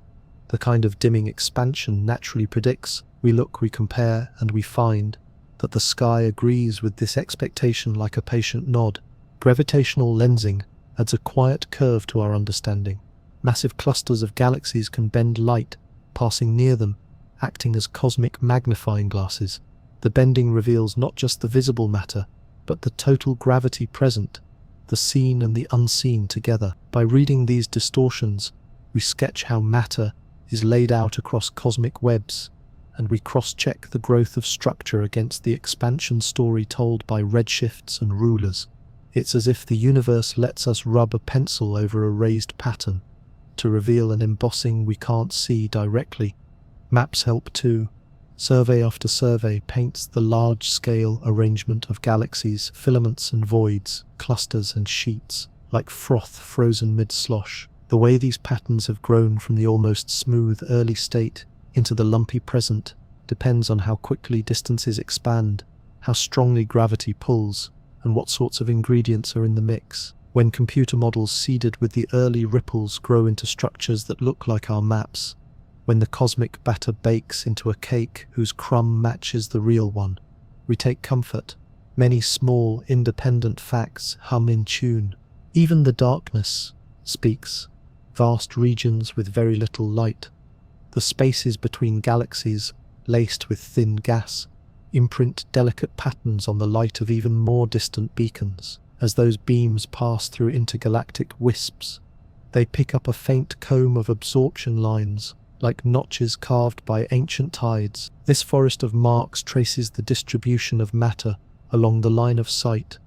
the kind of dimming expansion naturally predicts. We look, we compare, and we find that the sky agrees with this expectation like a patient nod. Gravitational lensing adds a quiet curve to our understanding. Massive clusters of galaxies can bend light, passing near them, acting as cosmic magnifying glasses. The bending reveals not just the visible matter, but the total gravity present, the seen and the unseen together. By reading these distortions, we sketch how matter is laid out across cosmic webs, and we cross-check the growth of structure against the expansion story told by redshifts and rulers. It's as if the universe lets us rub a pencil over a raised pattern to reveal an embossing we can't see directly. Maps help too. Survey after survey paints the large-scale arrangement of galaxies, filaments and voids, clusters and sheets, like froth frozen mid-slosh. The way these patterns have grown from the almost smooth early state into the lumpy present depends on how quickly distances expand, how strongly gravity pulls, and what sorts of ingredients are in the mix. When computer models seeded with the early ripples grow into structures that look like our maps, when the cosmic batter bakes into a cake whose crumb matches the real one, we take comfort. Many small, independent facts hum in tune. Even the darkness speaks. Vast regions with very little light. The spaces between galaxies, laced with thin gas, imprint delicate patterns on the light of even more distant beacons. As those beams pass through intergalactic wisps, they pick up a faint comb of absorption lines, like notches carved by ancient tides. This forest of marks traces the distribution of matter along the line of sight,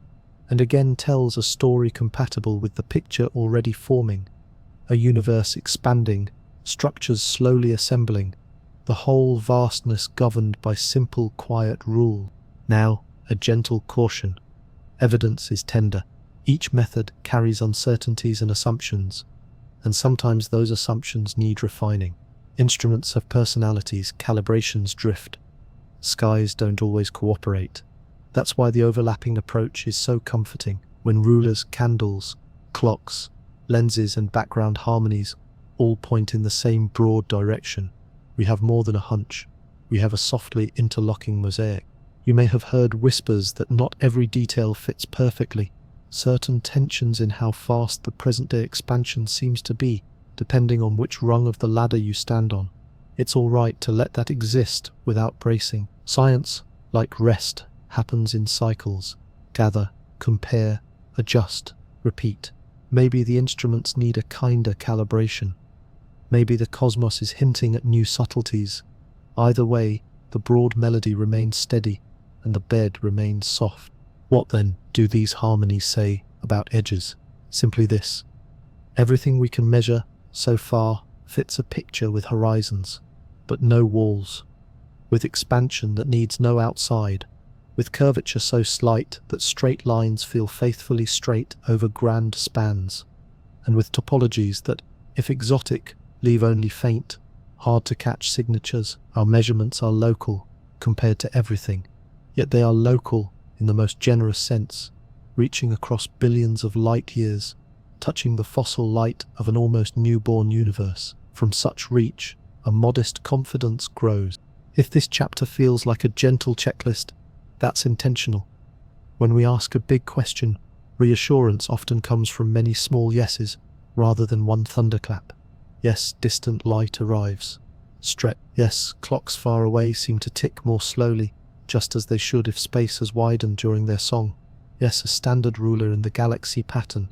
and again tells a story compatible with the picture already forming. A universe expanding, structures slowly assembling, the whole vastness governed by simple, quiet rule. Now, a gentle caution. Evidence is tender. Each method carries uncertainties and assumptions, and sometimes those assumptions need refining. Instruments have personalities, calibrations drift. Skies don't always cooperate. That's why the overlapping approach is so comforting. When rulers, candles, clocks, lenses and background harmonies all point in the same broad direction, we have more than a hunch. We have a softly interlocking mosaic. You may have heard whispers that not every detail fits perfectly, certain tensions in how fast the present-day expansion seems to be, depending on which rung of the ladder you stand on. It's all right to let that exist without bracing. Science, like rest, happens in cycles. Gather, compare, adjust, repeat. Maybe the instruments need a kinder calibration. Maybe the cosmos is hinting at new subtleties. Either way, the broad melody remains steady, and the bed remains soft. What then do these harmonies say about edges? Simply this: everything we can measure so far fits a picture with horizons, but no walls, with expansion that needs no outside, with curvature so slight that straight lines feel faithfully straight over grand spans, and with topologies that, if exotic, leave only faint, hard-to-catch signatures. Our measurements are local compared to everything, yet they are local in the most generous sense, reaching across billions of light years, touching the fossil light of an almost newborn universe. From such reach, a modest confidence grows. If this chapter feels like a gentle checklist, that's intentional. When we ask a big question, reassurance often comes from many small yeses rather than one thunderclap. Yes, distant light arrives. Stretch. Yes, clocks far away seem to tick more slowly, just as they should if space has widened during their song. Yes, a standard ruler in the galaxy pattern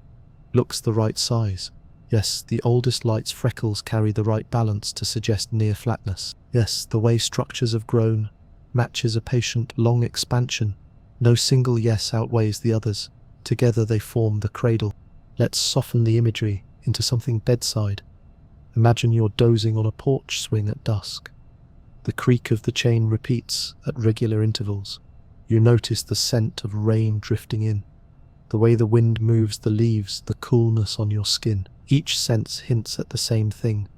looks the right size. Yes, the oldest light's freckles carry the right balance to suggest near flatness. Yes, the way structures have grown matches a patient, long expansion. No single yes outweighs the others. Together they form the cradle. Let's soften the imagery into something bedside. Imagine you're dozing on a porch swing at dusk. The creak of the chain repeats at regular intervals. You notice the scent of rain drifting in, the way the wind moves the leaves, the coolness on your skin. Each sense hints at the same thing: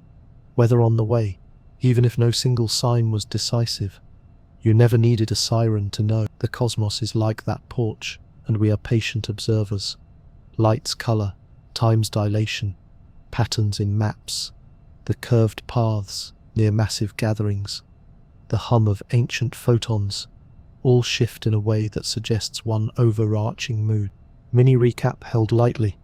weather on the way, even if no single sign was decisive. You never needed a siren to know. The cosmos is like that porch, and we are patient observers. Light's color, time's dilation, patterns in maps, the curved paths near massive gatherings, the hum of ancient photons, all shift in a way that suggests one overarching mood. Mini recap held lightly.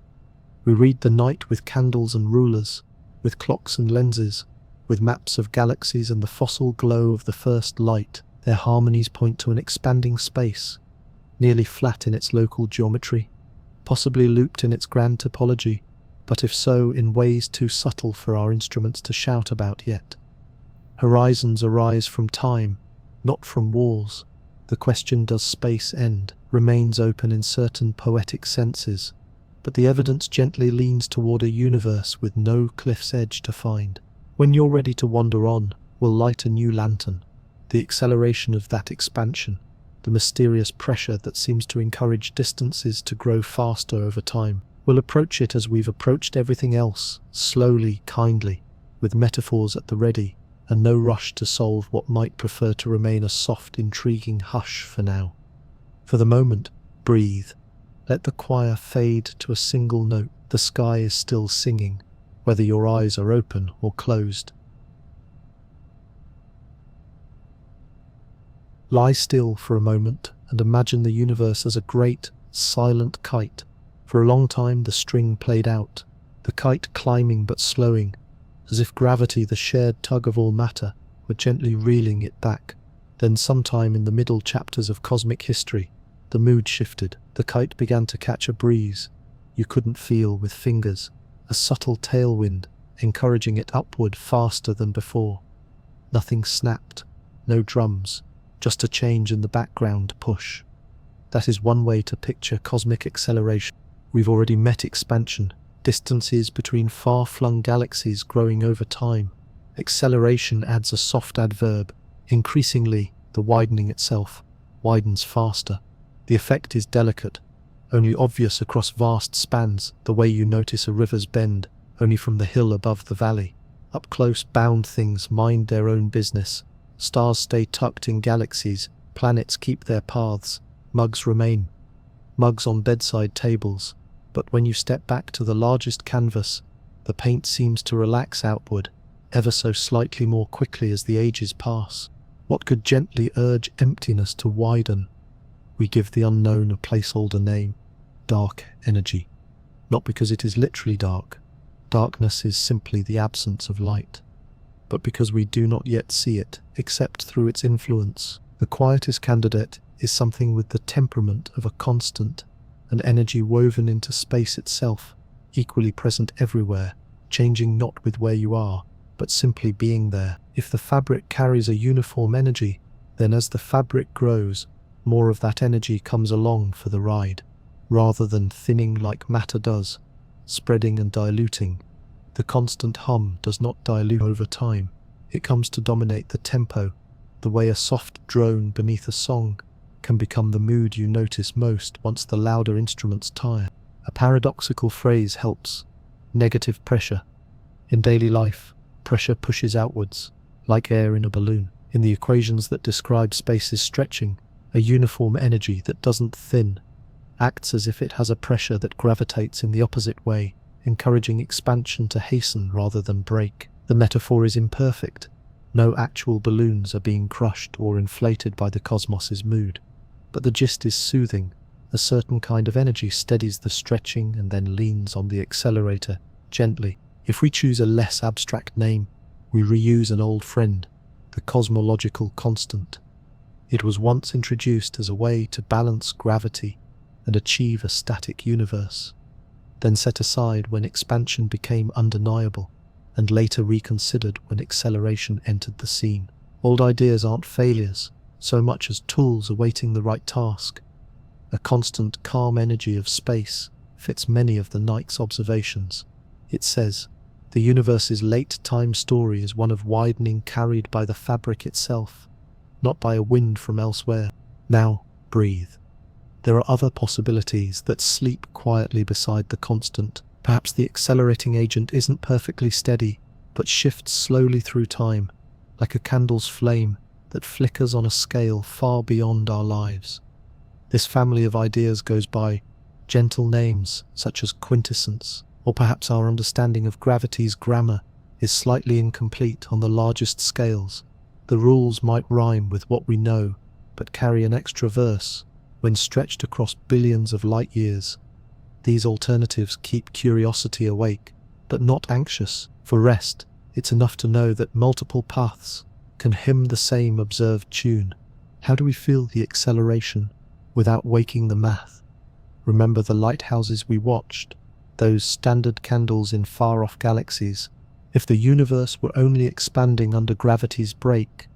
We read the night with candles and rulers, with clocks and lenses, with maps of galaxies and the fossil glow of the first light. Their harmonies point to an expanding space, nearly flat in its local geometry, possibly looped in its grand topology, but if so, in ways too subtle for our instruments to shout about yet. Horizons arise from time, not from walls. The question, does space end, remains open in certain poetic senses, but the evidence gently leans toward a universe with no cliff's edge to find. When you're ready to wander on, we'll light a new lantern. The acceleration of that expansion, the mysterious pressure that seems to encourage distances to grow faster over time. We'll approach it as we've approached everything else, slowly, kindly, with metaphors at the ready, and no rush to solve what might prefer to remain a soft, intriguing hush for now. For the moment, breathe. Let the choir fade to a single note. The sky is still singing, whether your eyes are open or closed. Lie still for a moment and imagine the universe as a great, silent kite. For a long time the string played out, the kite climbing but slowing, as if gravity, the shared tug of all matter, were gently reeling it back. Then sometime in the middle chapters of cosmic history, the mood shifted. The kite began to catch a breeze you couldn't feel with fingers, a subtle tailwind encouraging it upward faster than before. Nothing snapped, no drums, just a change in the background push. That is one way to picture cosmic acceleration. We've already met expansion, distances between far-flung galaxies growing over time. Acceleration adds a soft adverb. Increasingly, the widening itself widens faster. The effect is delicate, only obvious across vast spans, the way you notice a river's bend, only from the hill above the valley. Up close, bound things mind their own business. Stars stay tucked in galaxies, planets keep their paths, mugs remain. Mugs on bedside tables. But when you step back to the largest canvas, the paint seems to relax outward, ever so slightly more quickly as the ages pass. What could gently urge emptiness to widen? We give the unknown a placeholder name, dark energy. Not because it is literally dark. Darkness is simply the absence of light. But because we do not yet see it, except through its influence. The quietest candidate is something with the temperament of a constant, an energy woven into space itself, equally present everywhere, changing not with where you are, but simply being there. If the fabric carries a uniform energy, then as the fabric grows, more of that energy comes along for the ride, rather than thinning like matter does, spreading and diluting. The constant hum does not dilute over time. It comes to dominate the tempo, the way a soft drone beneath a song can become the mood you notice most once the louder instruments tire. A paradoxical phrase helps: negative pressure. In daily life, pressure pushes outwards, like air in a balloon. In the equations that describe space's stretching, a uniform energy that doesn't thin acts as if it has a pressure that gravitates in the opposite way, encouraging expansion to hasten rather than break. The metaphor is imperfect. No actual balloons are being crushed or inflated by the cosmos's mood. But the gist is soothing. A certain kind of energy steadies the stretching and then leans on the accelerator, gently. If we choose a less abstract name, we reuse an old friend, the cosmological constant. It was once introduced as a way to balance gravity and achieve a static universe, then set aside when expansion became undeniable, and later reconsidered when acceleration entered the scene. Old ideas aren't failures, so much as tools awaiting the right task. A constant, calm energy of space fits many of the Night's observations. It says, the universe's late-time story is one of widening carried by the fabric itself, not by a wind from elsewhere. Now, breathe. There are other possibilities that sleep quietly beside the constant. Perhaps the accelerating agent isn't perfectly steady, but shifts slowly through time, like a candle's flame that flickers on a scale far beyond our lives. This family of ideas goes by gentle names such as quintessence, or perhaps our understanding of gravity's grammar is slightly incomplete on the largest scales. The rules might rhyme with what we know, but carry an extra verse when stretched across billions of light years. These alternatives keep curiosity awake, but not anxious. For rest, it's enough to know that multiple paths can hymn the same observed tune. How do we feel the acceleration without waking the math? Remember the lighthouses we watched, those standard candles in far-off galaxies? If the universe were only expanding under gravity's brake,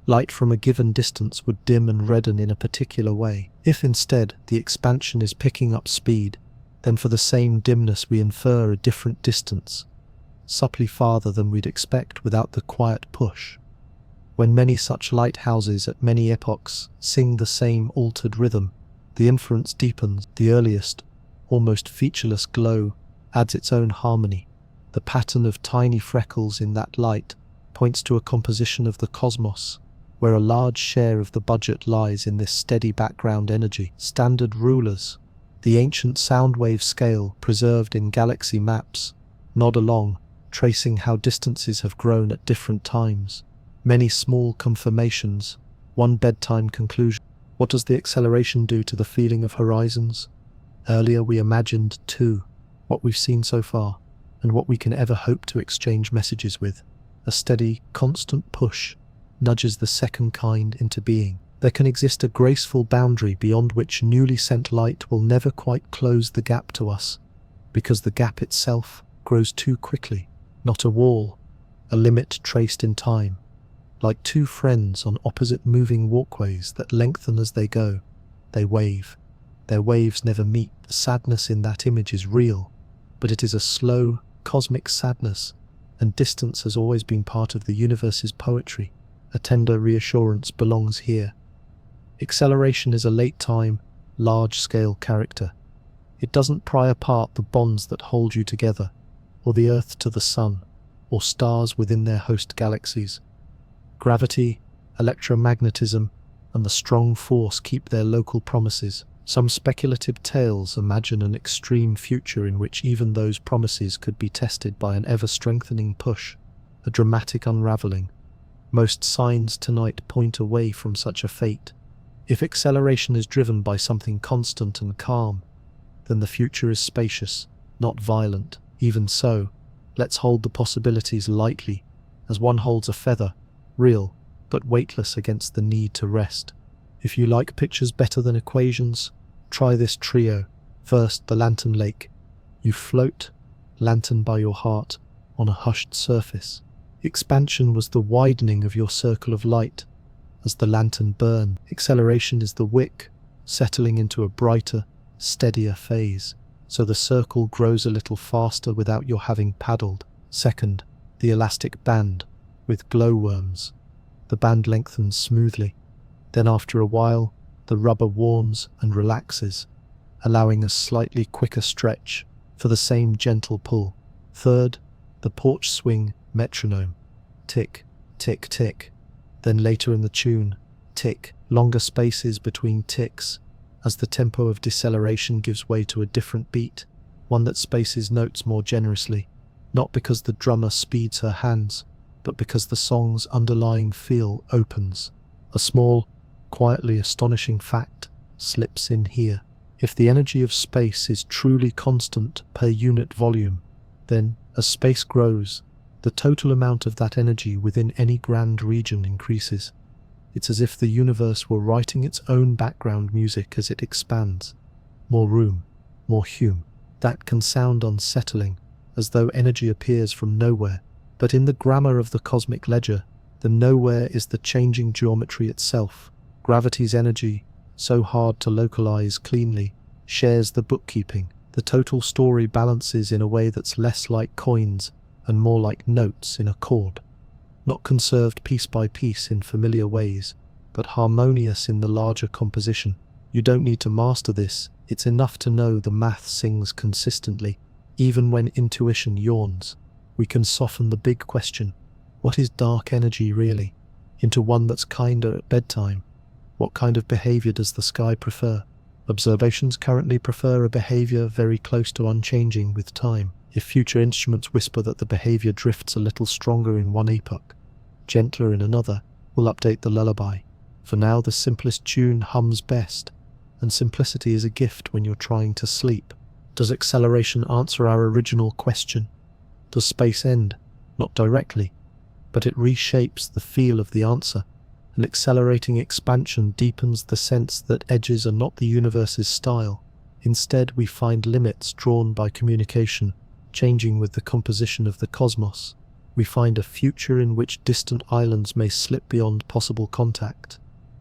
light from a given distance would dim and redden in a particular way. If instead the expansion is picking up speed, then for the same dimness we infer a different distance, subtly farther than we'd expect without the quiet push. When many such lighthouses at many epochs sing the same altered rhythm, the inference deepens. The earliest, almost featureless glow adds its own harmony. The pattern of tiny freckles in that light points to a composition of the cosmos, where a large share of the budget lies in this steady background energy. Standard rulers, the ancient sound wave scale preserved in galaxy maps, nod along, tracing how distances have grown at different times. Many small confirmations, one bedtime conclusion. What does the acceleration do to the feeling of horizons? Earlier we imagined two, what we've seen so far, and what we can ever hope to exchange messages with. A steady, constant push nudges the second kind into being. There can exist a graceful boundary beyond which newly sent light will never quite close the gap to us, because the gap itself grows too quickly. Not a wall, a limit traced in time. Like two friends on opposite moving walkways that lengthen as they go, they wave. Their waves never meet. The sadness in that image is real, but it is a slow, cosmic sadness, and distance has always been part of the universe's poetry. A tender reassurance belongs here. Acceleration is a late-time, large-scale character. It doesn't pry apart the bonds that hold you together, or the Earth to the Sun, or stars within their host galaxies. Gravity, electromagnetism, and the strong force keep their local promises. Some speculative tales imagine an extreme future in which even those promises could be tested by an ever-strengthening push, a dramatic unraveling. Most signs tonight point away from such a fate. If acceleration is driven by something constant and calm, then the future is spacious, not violent. Even so, let's hold the possibilities lightly, as one holds a feather, real, but weightless against the need to rest. If you like pictures better than equations, try this trio. First, the lantern lake. You float, lantern by your heart, on a hushed surface. Expansion was the widening of your circle of light. As the lantern burned, acceleration is the wick, settling into a brighter, steadier phase, so the circle grows a little faster without your having paddled. Second, the elastic band, with glowworms. The band lengthens smoothly. Then after a while, the rubber warms and relaxes, allowing a slightly quicker stretch for the same gentle pull. Third, the porch swing metronome. Tick, tick, tick. Then later in the tune, tick, longer spaces between ticks, as the tempo of deceleration gives way to a different beat, one that spaces notes more generously, not because the drummer speeds her hands, but because the song's underlying feel opens. A small, quietly astonishing fact slips in here. If the energy of space is truly constant per unit volume, then, as space grows, the total amount of that energy within any grand region increases. It's as if the universe were writing its own background music as it expands. More room, more hum. That can sound unsettling, as though energy appears from nowhere. But in the grammar of the cosmic ledger, the nowhere is the changing geometry itself. Gravity's energy, so hard to localize cleanly, shares the bookkeeping. The total story balances in a way that's less like coins and more like notes in a chord. Not conserved piece by piece in familiar ways, but harmonious in the larger composition. You don't need to master this, it's enough to know the math sings consistently, even when intuition yawns. We can soften the big question, what is dark energy really, into one that's kinder at bedtime. What kind of behavior does the sky prefer? Observations currently prefer a behavior very close to unchanging with time. If future instruments whisper that the behavior drifts a little stronger in one epoch, gentler in another, we'll update the lullaby. For now, the simplest tune hums best, and simplicity is a gift when you're trying to sleep. Does acceleration answer our original question? Does space end? Not directly, but it reshapes the feel of the answer. An accelerating expansion deepens the sense that edges are not the universe's style. Instead, we find limits drawn by communication, changing with the composition of the cosmos. We find a future in which distant islands may slip beyond possible contact,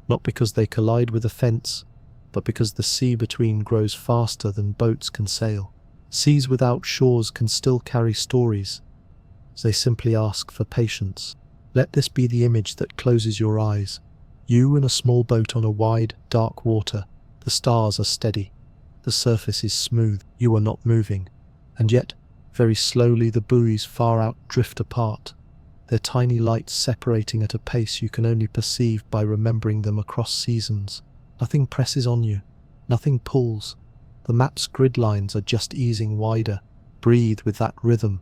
not because they collide with a fence, but because the sea between grows faster than boats can sail. Seas without shores can still carry stories. They simply ask for patience. Let this be the image that closes your eyes. You in a small boat on a wide, dark water. The stars are steady. The surface is smooth. You are not moving. And yet, very slowly the buoys far out drift apart, their tiny lights separating at a pace you can only perceive by remembering them across seasons. Nothing presses on you. Nothing pulls. The map's grid lines are just easing wider. Breathe with that rhythm.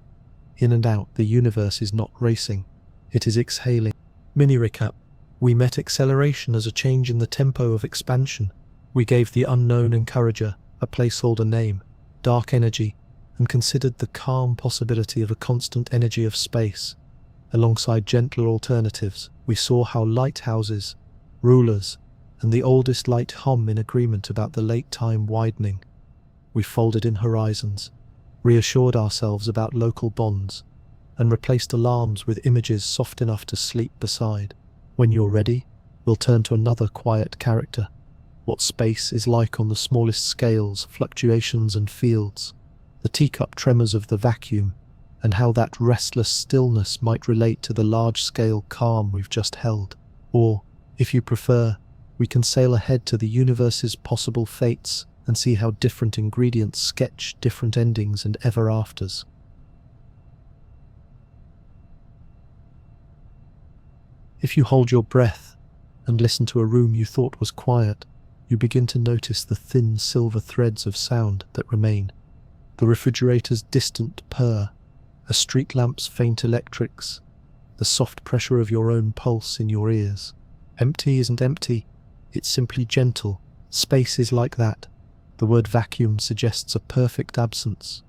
In and out, the universe is not racing. It is exhaling. Mini recap. We met acceleration as a change in the tempo of expansion. We gave the unknown encourager a placeholder name, dark energy, and considered the calm possibility of a constant energy of space. Alongside gentler alternatives, we saw how lighthouses, rulers, and the oldest light hum in agreement about the late time widening. We folded in horizons, reassured ourselves about local bonds, and replaced alarms with images soft enough to sleep beside. When you're ready, we'll turn to another quiet character. What space is like on the smallest scales, fluctuations and fields, the teacup tremors of the vacuum, and how that restless stillness might relate to the large-scale calm we've just held. Or, if you prefer, we can sail ahead to the universe's possible fates and see how different ingredients sketch different endings and ever-afters. If you hold your breath and listen to a room you thought was quiet, you begin to notice the thin silver threads of sound that remain. The refrigerator's distant purr, a street lamp's faint electrics, the soft pressure of your own pulse in your ears. Empty isn't empty, it's simply gentle. Space is like that. The word vacuum suggests a perfect absence,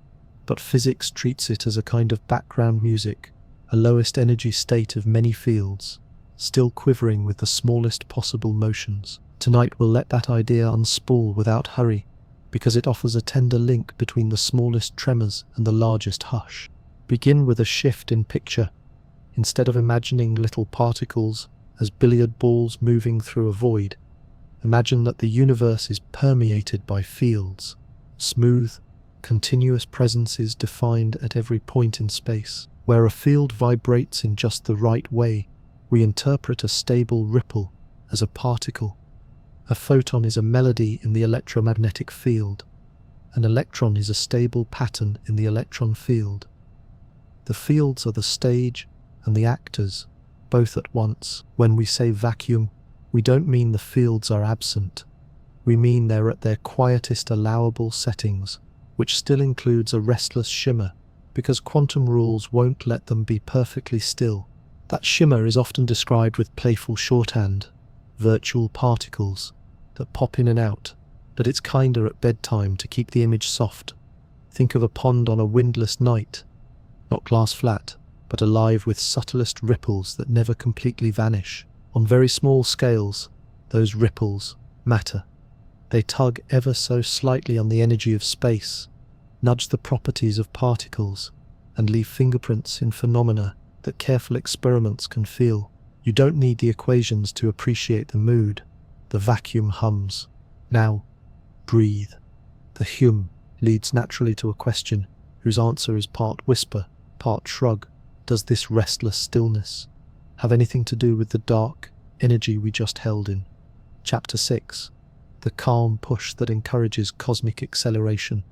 but physics treats it as a kind of background music, a lowest energy state of many fields, still quivering with the smallest possible motions. Tonight we'll let that idea unspool without hurry, because it offers a tender link between the smallest tremors and the largest hush. Begin with a shift in picture. Instead of imagining little particles as billiard balls moving through a void, imagine that the universe is permeated by fields, smooth, continuous presences defined at every point in space. Where a field vibrates in just the right way, we interpret a stable ripple as a particle. A photon is a melody in the electromagnetic field. An electron is a stable pattern in the electron field. The fields are the stage and the actors, both at once. When we say vacuum, we don't mean the fields are absent. We mean they're at their quietest allowable settings, which still includes a restless shimmer, because quantum rules won't let them be perfectly still. That shimmer is often described with playful shorthand, virtual particles that pop in and out, but it's kinder at bedtime to keep the image soft. Think of a pond on a windless night, not glass flat, but alive with subtlest ripples that never completely vanish. On very small scales, those ripples matter. They tug ever so slightly on the energy of space, nudge the properties of particles, and leave fingerprints in phenomena that careful experiments can feel. You don't need the equations to appreciate the mood. The vacuum hums. Now, breathe. The hum leads naturally to a question whose answer is part whisper, part shrug. Does this restless stillness have anything to do with the dark energy we just held in? Chapter 6. The calm push that encourages cosmic acceleration.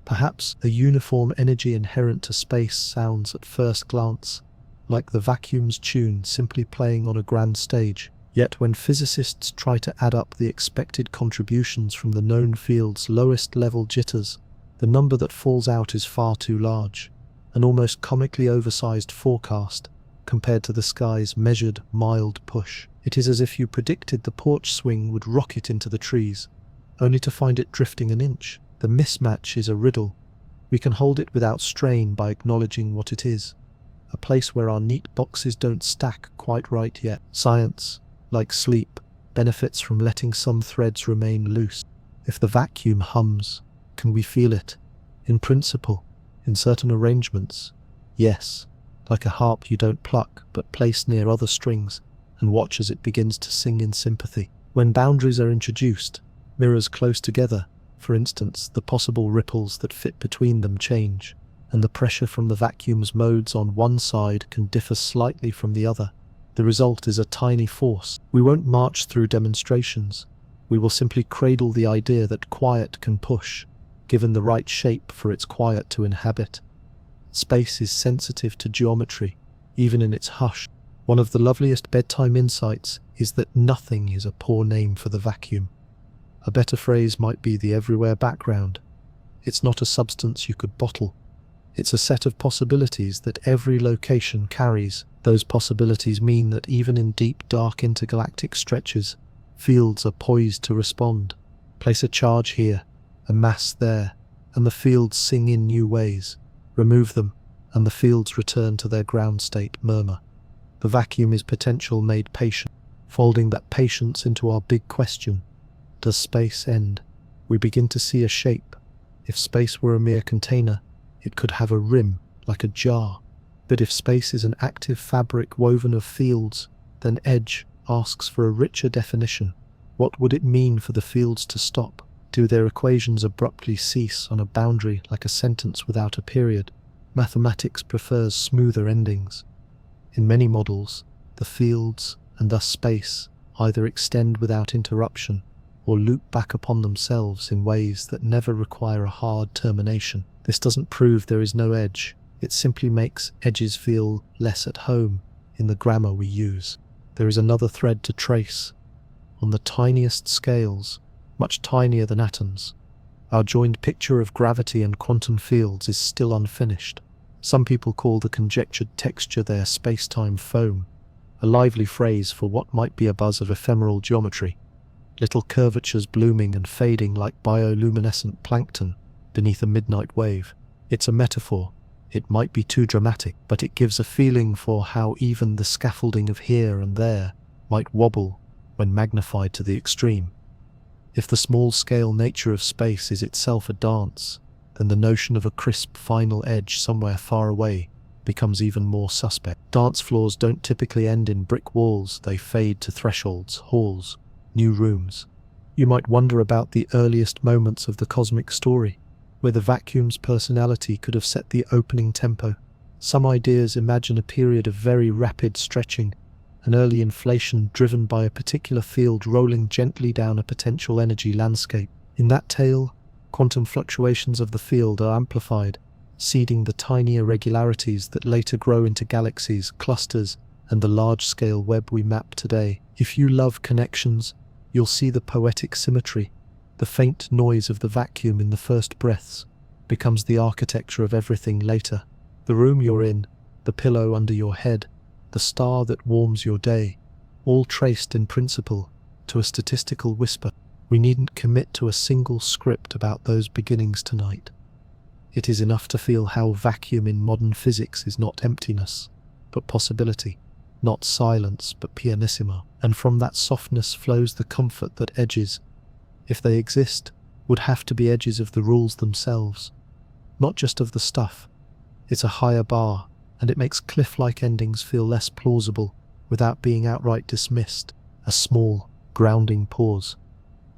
Perhaps a uniform energy inherent to space sounds at first glance like the vacuum's tune simply playing on a grand stage. Yet when physicists try to add up the expected contributions from the known field's lowest level jitters, the number that falls out is far too large, an almost comically oversized forecast compared to the sky's measured, mild push. It is as if you predicted the porch swing would rocket into the trees, only to find it drifting an inch. The mismatch is a riddle. We can hold it without strain by acknowledging what it is, a place where our neat boxes don't stack quite right yet. Science, like sleep, benefits from letting some threads remain loose. If the vacuum hums, Can we feel it? In principle, in certain arrangements, yes, like a harp you don't pluck but place near other strings and watch as it begins to sing in sympathy. When boundaries are introduced, mirrors close together, for instance, the possible ripples that fit between them change, and the pressure from the vacuum's modes on one side can differ slightly from the other. The result is a tiny force. We won't march through demonstrations. We will simply cradle the idea that quiet can push, given the right shape for its quiet to inhabit. Space is sensitive to geometry, even in its hush. One of the loveliest bedtime insights is that nothing is a poor name for the vacuum. A better phrase might be the everywhere background. It's not a substance you could bottle. It's a set of possibilities that every location carries. Those possibilities mean that even in deep, dark intergalactic stretches, fields are poised to respond. Place a charge here, a mass there, and the fields sing in new ways. Remove them, and the fields return to their ground state murmur. The vacuum is potential made patient, folding that patience into our big question. Does space end? We begin to see a shape. If space were a mere container, it could have a rim, like a jar. But if space is an active fabric woven of fields, then edge asks for a richer definition. What would it mean for the fields to stop? Do their equations abruptly cease on a boundary like a sentence without a period? Mathematics prefers smoother endings. In many models, the fields, and thus space, either extend without interruption or loop back upon themselves in ways that never require a hard termination. This doesn't prove there is no edge. It simply makes edges feel less at home in the grammar we use. There is another thread to trace. On the tiniest scales, much tinier than atoms, our joined picture of gravity and quantum fields is still unfinished. Some people call the conjectured texture their space-time foam, a lively phrase for what might be a buzz of ephemeral geometry, little curvatures blooming and fading like bioluminescent plankton beneath a midnight wave. It's a metaphor. It might be too dramatic, but it gives a feeling for how even the scaffolding of here and there might wobble when magnified to the extreme. If the small-scale nature of space is itself a dance, then the notion of a crisp final edge somewhere far away becomes even more suspect. Dance floors don't typically end in brick walls, they fade to thresholds, halls, new rooms. You might wonder about the earliest moments of the cosmic story, where the vacuum's personality could have set the opening tempo. Some ideas imagine a period of very rapid stretching, an early inflation driven by a particular field rolling gently down a potential energy landscape. In that tale, quantum fluctuations of the field are amplified, seeding the tiny irregularities that later grow into galaxies, clusters, and the large-scale web we map today. If you love connections, you'll see the poetic symmetry. The faint noise of the vacuum in the first breaths becomes the architecture of everything later. The room you're in, the pillow under your head, the star that warms your day, all traced in principle to a statistical whisper. We needn't commit to a single script about those beginnings tonight. It is enough to feel how vacuum in modern physics is not emptiness, but possibility, not silence, but pianissimo. And from that softness flows the comfort that edges, if they exist, would have to be edges of the rules themselves, not just of the stuff. It's a higher bar, and it makes cliff-like endings feel less plausible without being outright dismissed. A small, grounding pause.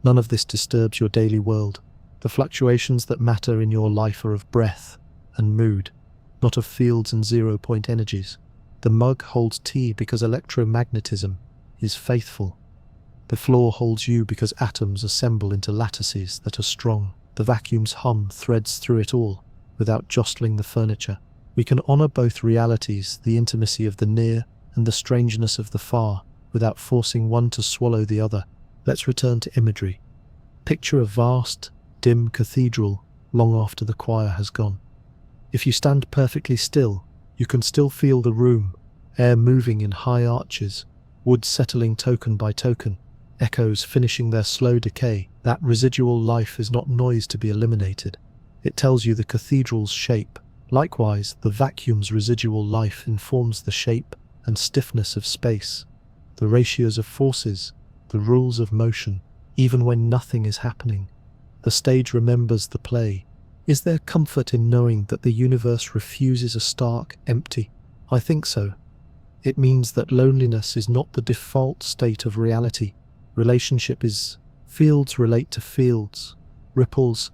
None of this disturbs your daily world. The fluctuations that matter in your life are of breath and mood, not of fields and zero-point energies. The mug holds tea because electromagnetism is faithful. The floor holds you because atoms assemble into lattices that are strong. The vacuum's hum threads through it all, without jostling the furniture. We can honor both realities, the intimacy of the near and the strangeness of the far, without forcing one to swallow the other. Let's return to imagery. Picture a vast, dim cathedral long after the choir has gone. If you stand perfectly still, you can still feel the room, air moving in high arches, wood settling token by token, echoes finishing their slow decay. That residual life is not noise to be eliminated. It tells you the cathedral's shape. Likewise, the vacuum's residual life informs the shape and stiffness of space, the ratios of forces, the rules of motion. Even when nothing is happening, The stage remembers the play. Is there comfort in knowing that the universe refuses a stark empty? I think so. It means that loneliness is not the default state of reality. Relationship is. Fields relate to fields. Ripples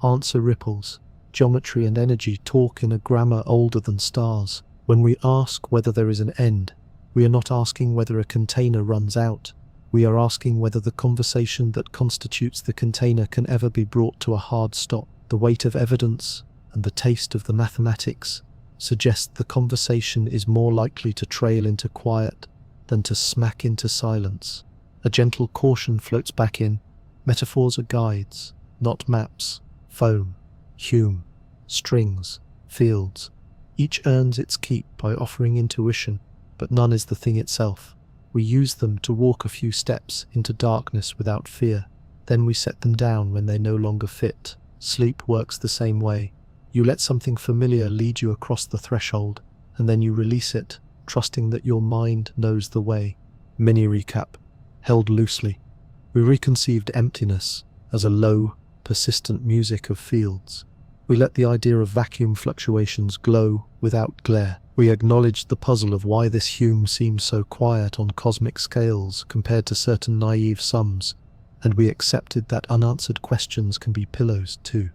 answer ripples. Geometry and energy talk in a grammar older than stars. When we ask whether there is an end, we are not asking whether a container runs out. We are asking whether the conversation that constitutes the container can ever be brought to a hard stop. The weight of evidence and the taste of the mathematics suggest the conversation is more likely to trail into quiet than to smack into silence. A gentle caution floats back in. Metaphors are guides, not maps. Foam, Hume, strings, fields. Each earns its keep by offering intuition, but none is the thing itself. We use them to walk a few steps into darkness without fear. Then we set them down when they no longer fit. Sleep works the same way. You let something familiar lead you across the threshold, and then you release it, trusting that your mind knows the way. Mini recap. Held loosely. We reconceived emptiness as a low, persistent music of fields. We let the idea of vacuum fluctuations glow without glare. We acknowledged the puzzle of why this Hume seems so quiet on cosmic scales compared to certain naive sums, and we accepted that unanswered questions can be pillows too.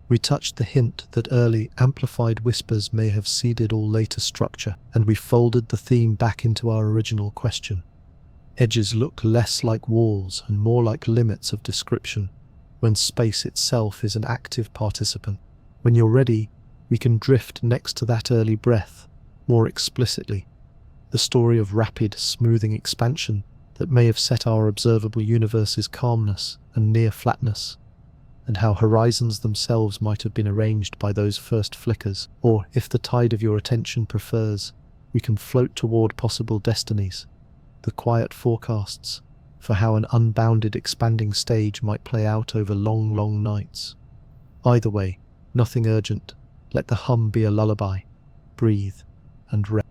We touched the hint that early, amplified whispers may have seeded all later structure, and we folded the theme back into our original question. Edges look less like walls and more like limits of description, when space itself is an active participant. When you're ready, we can drift next to that early breath, more explicitly. The story of rapid, smoothing expansion that may have set our observable universe's calmness and near flatness, and how horizons themselves might have been arranged by those first flickers. Or, if the tide of your attention prefers, we can float toward possible destinies, the quiet forecasts for how an unbounded expanding stage might play out over long, long nights. Either way, nothing urgent. Let the hum be a lullaby. Breathe and rest.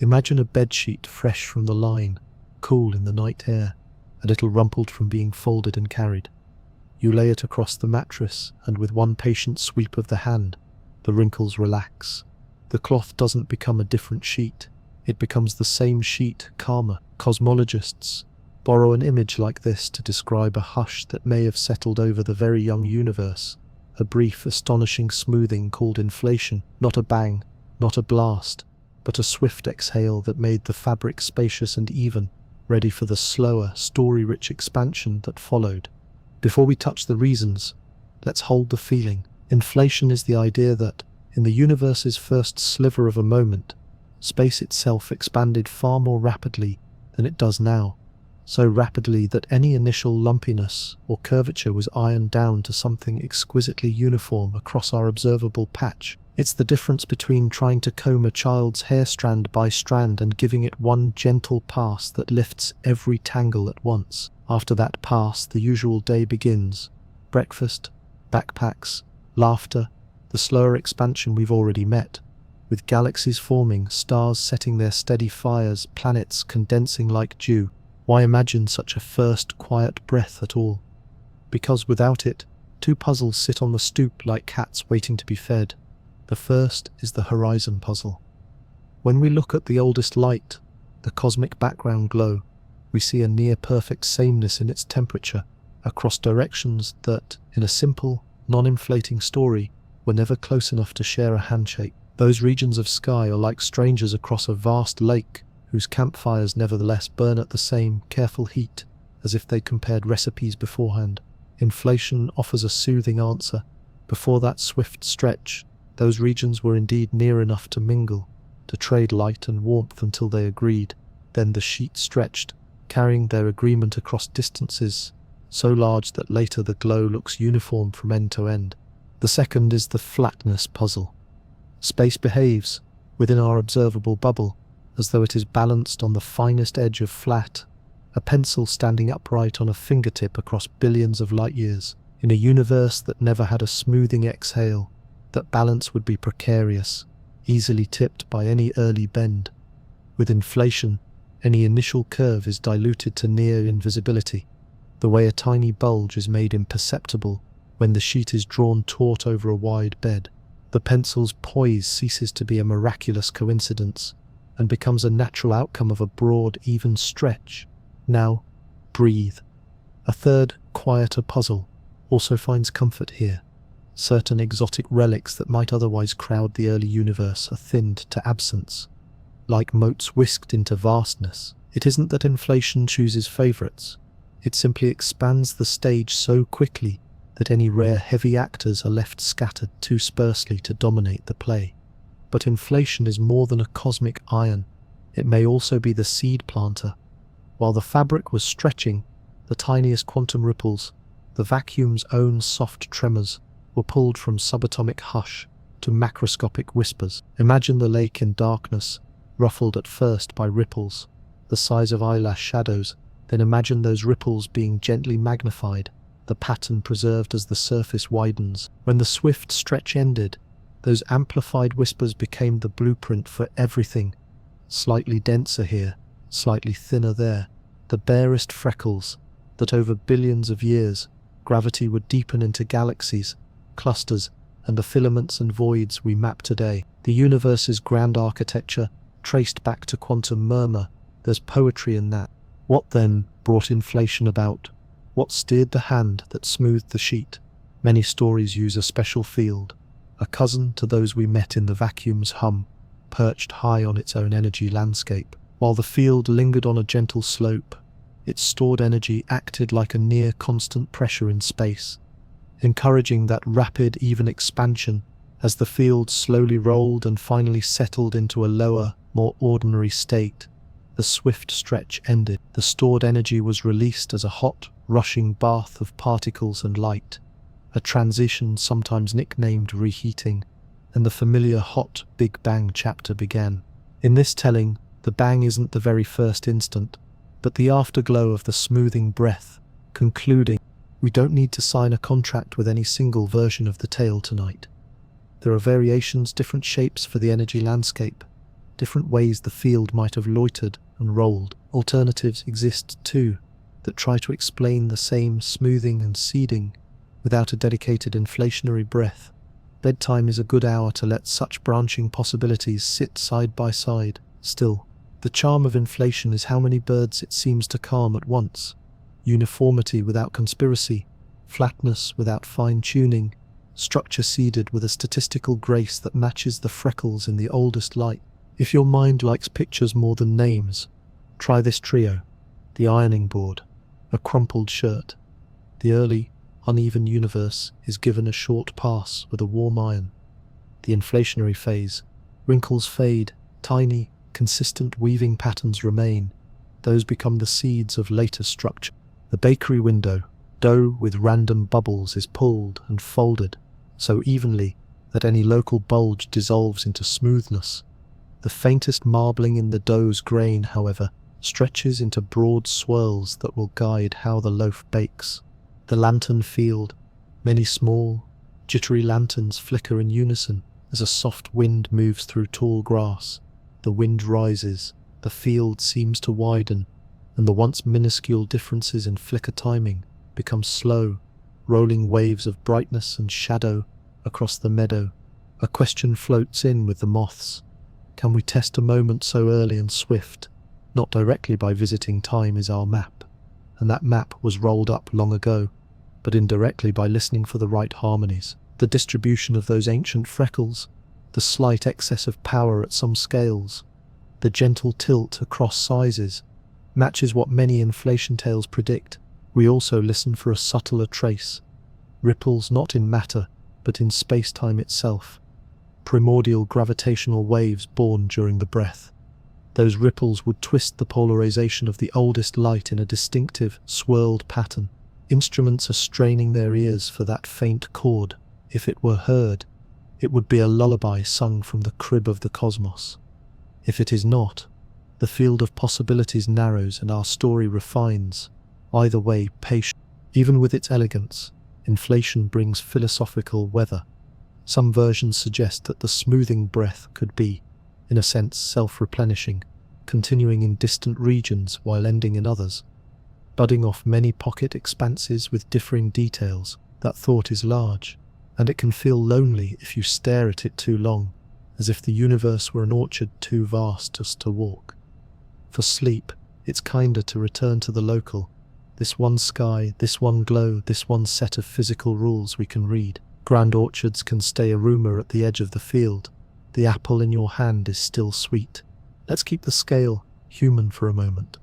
Imagine a bedsheet fresh from the line, cool in the night air, a little rumpled from being folded and carried. You lay it across the mattress, and with one patient sweep of the hand, the wrinkles relax. The cloth doesn't become a different sheet, it becomes the same sheet, calmer. Cosmologists borrow an image like this to describe a hush that may have settled over the very young universe, a brief, astonishing smoothing called inflation, not a bang, not a blast, but a swift exhale that made the fabric spacious and even, ready for the slower, story-rich expansion that followed. Before we touch the reasons, let's hold the feeling. Inflation is the idea that, in the universe's first sliver of a moment, space itself expanded far more rapidly than it does now, so rapidly that any initial lumpiness or curvature was ironed down to something exquisitely uniform across our observable patch. It's the difference between trying to comb a child's hair strand by strand and giving it one gentle pass that lifts every tangle at once. After that pass, the usual day begins. Breakfast, backpacks, laughter, the slower expansion we've already met, with galaxies forming, stars setting their steady fires, planets condensing like dew. Why imagine such a first quiet breath at all? Because without it, two puzzles sit on the stoop like cats waiting to be fed. The first is the horizon puzzle. When we look at the oldest light, the cosmic background glow, we see a near-perfect sameness in its temperature across directions that, in a simple, non-inflating story, were never close enough to share a handshake. Those regions of sky are like strangers across a vast lake, whose campfires nevertheless burn at the same careful heat, as if they compared recipes beforehand. Inflation offers a soothing answer. Before that swift stretch, those regions were indeed near enough to mingle, to trade light and warmth until they agreed. Then the sheet stretched, carrying their agreement across distances so large that later the glow looks uniform from end to end. The second is the flatness puzzle. Space behaves, within our observable bubble, as though it is balanced on the finest edge of flat, a pencil standing upright on a fingertip across billions of light years. In a universe that never had a smoothing exhale, that balance would be precarious, easily tipped by any early bend. With inflation, any initial curve is diluted to near invisibility, the way a tiny bulge is made imperceptible when the sheet is drawn taut over a wide bed. The pencil's poise ceases to be a miraculous coincidence and becomes a natural outcome of a broad, even stretch. Now, breathe. A third, quieter puzzle also finds comfort here. Certain exotic relics that might otherwise crowd the early universe are thinned to absence. Like motes whisked into vastness, it isn't that inflation chooses favourites. It simply expands the stage so quickly that any rare heavy actors are left scattered too sparsely to dominate the play. But inflation is more than a cosmic iron. It may also be the seed planter. While the fabric was stretching, the tiniest quantum ripples, the vacuum's own soft tremors, were pulled from subatomic hush to macroscopic whispers. Imagine the lake in darkness, ruffled at first by ripples, the size of eyelash shadows, then imagine those ripples being gently magnified, the pattern preserved as the surface widens. When the swift stretch ended, those amplified whispers became the blueprint for everything. Slightly denser here, slightly thinner there, the barest freckles that over billions of years gravity would deepen into galaxies, clusters, and the filaments and voids we map today. The universe's grand architecture, traced back to quantum murmur, there's poetry in that. What then brought inflation about? What steered the hand that smoothed the sheet? Many stories use a special field, a cousin to those we met in the vacuum's hum, perched high on its own energy landscape. While the field lingered on a gentle slope, its stored energy acted like a near-constant pressure in space, encouraging that rapid, even expansion as the field slowly rolled and finally settled into a lower, more ordinary state. The swift stretch ended. The stored energy was released as a hot, rushing bath of particles and light, a transition sometimes nicknamed reheating, and the familiar hot Big Bang chapter began. In this telling, the bang isn't the very first instant, but the afterglow of the smoothing breath, concluding, we don't need to sign a contract with any single version of the tale tonight. There are variations, different shapes for the energy landscape, different ways the field might have loitered and rolled. Alternatives exist too, that try to explain the same smoothing and seeding without a dedicated inflationary breath. Bedtime is a good hour to let such branching possibilities sit side by side. Still, the charm of inflation is how many birds it seems to calm at once. Uniformity without conspiracy, flatness without fine-tuning, structure seeded with a statistical grace that matches the freckles in the oldest light. If your mind likes pictures more than names, try this trio: the ironing board, a crumpled shirt. The early, uneven universe is given a short pass with a warm iron. The inflationary phase, wrinkles fade, tiny, consistent weaving patterns remain. Those become the seeds of later structure. The bakery window, dough with random bubbles, is pulled and folded so evenly that any local bulge dissolves into smoothness. The faintest marbling in the dough's grain, however, stretches into broad swirls that will guide how the loaf bakes. The lantern field, many small, jittery lanterns flicker in unison as a soft wind moves through tall grass. The wind rises, the field seems to widen, and the once minuscule differences in flicker timing become slow, rolling waves of brightness and shadow across the meadow. A question floats in with the moths. Can we test a moment so early and swift? Not directly by visiting time is our map, and that map was rolled up long ago, but indirectly by listening for the right harmonies. The distribution of those ancient freckles, the slight excess of power at some scales, the gentle tilt across sizes, matches what many inflation tales predict. We also listen for a subtler trace, ripples not in matter, but in space-time itself, primordial gravitational waves born during the breath. Those ripples would twist the polarization of the oldest light in a distinctive, swirled pattern. Instruments are straining their ears for that faint chord. If it were heard, it would be a lullaby sung from the crib of the cosmos. If it is not, The field of possibilities narrows and our story refines. Either way, patient. Even with its elegance, inflation brings philosophical weather. Some versions suggest that the smoothing breath could be, in a sense, self-replenishing, continuing in distant regions while ending in others. Budding off many pocket expanses with differing details, that thought is large, and it can feel lonely if you stare at it too long, as if the universe were an orchard too vast just to walk. For sleep, it's kinder to return to the local. This one sky, this one glow, this one set of physical rules we can read. Grand orchards can stay a rumour at the edge of the field. The apple in your hand is still sweet. Let's keep the scale human for a moment.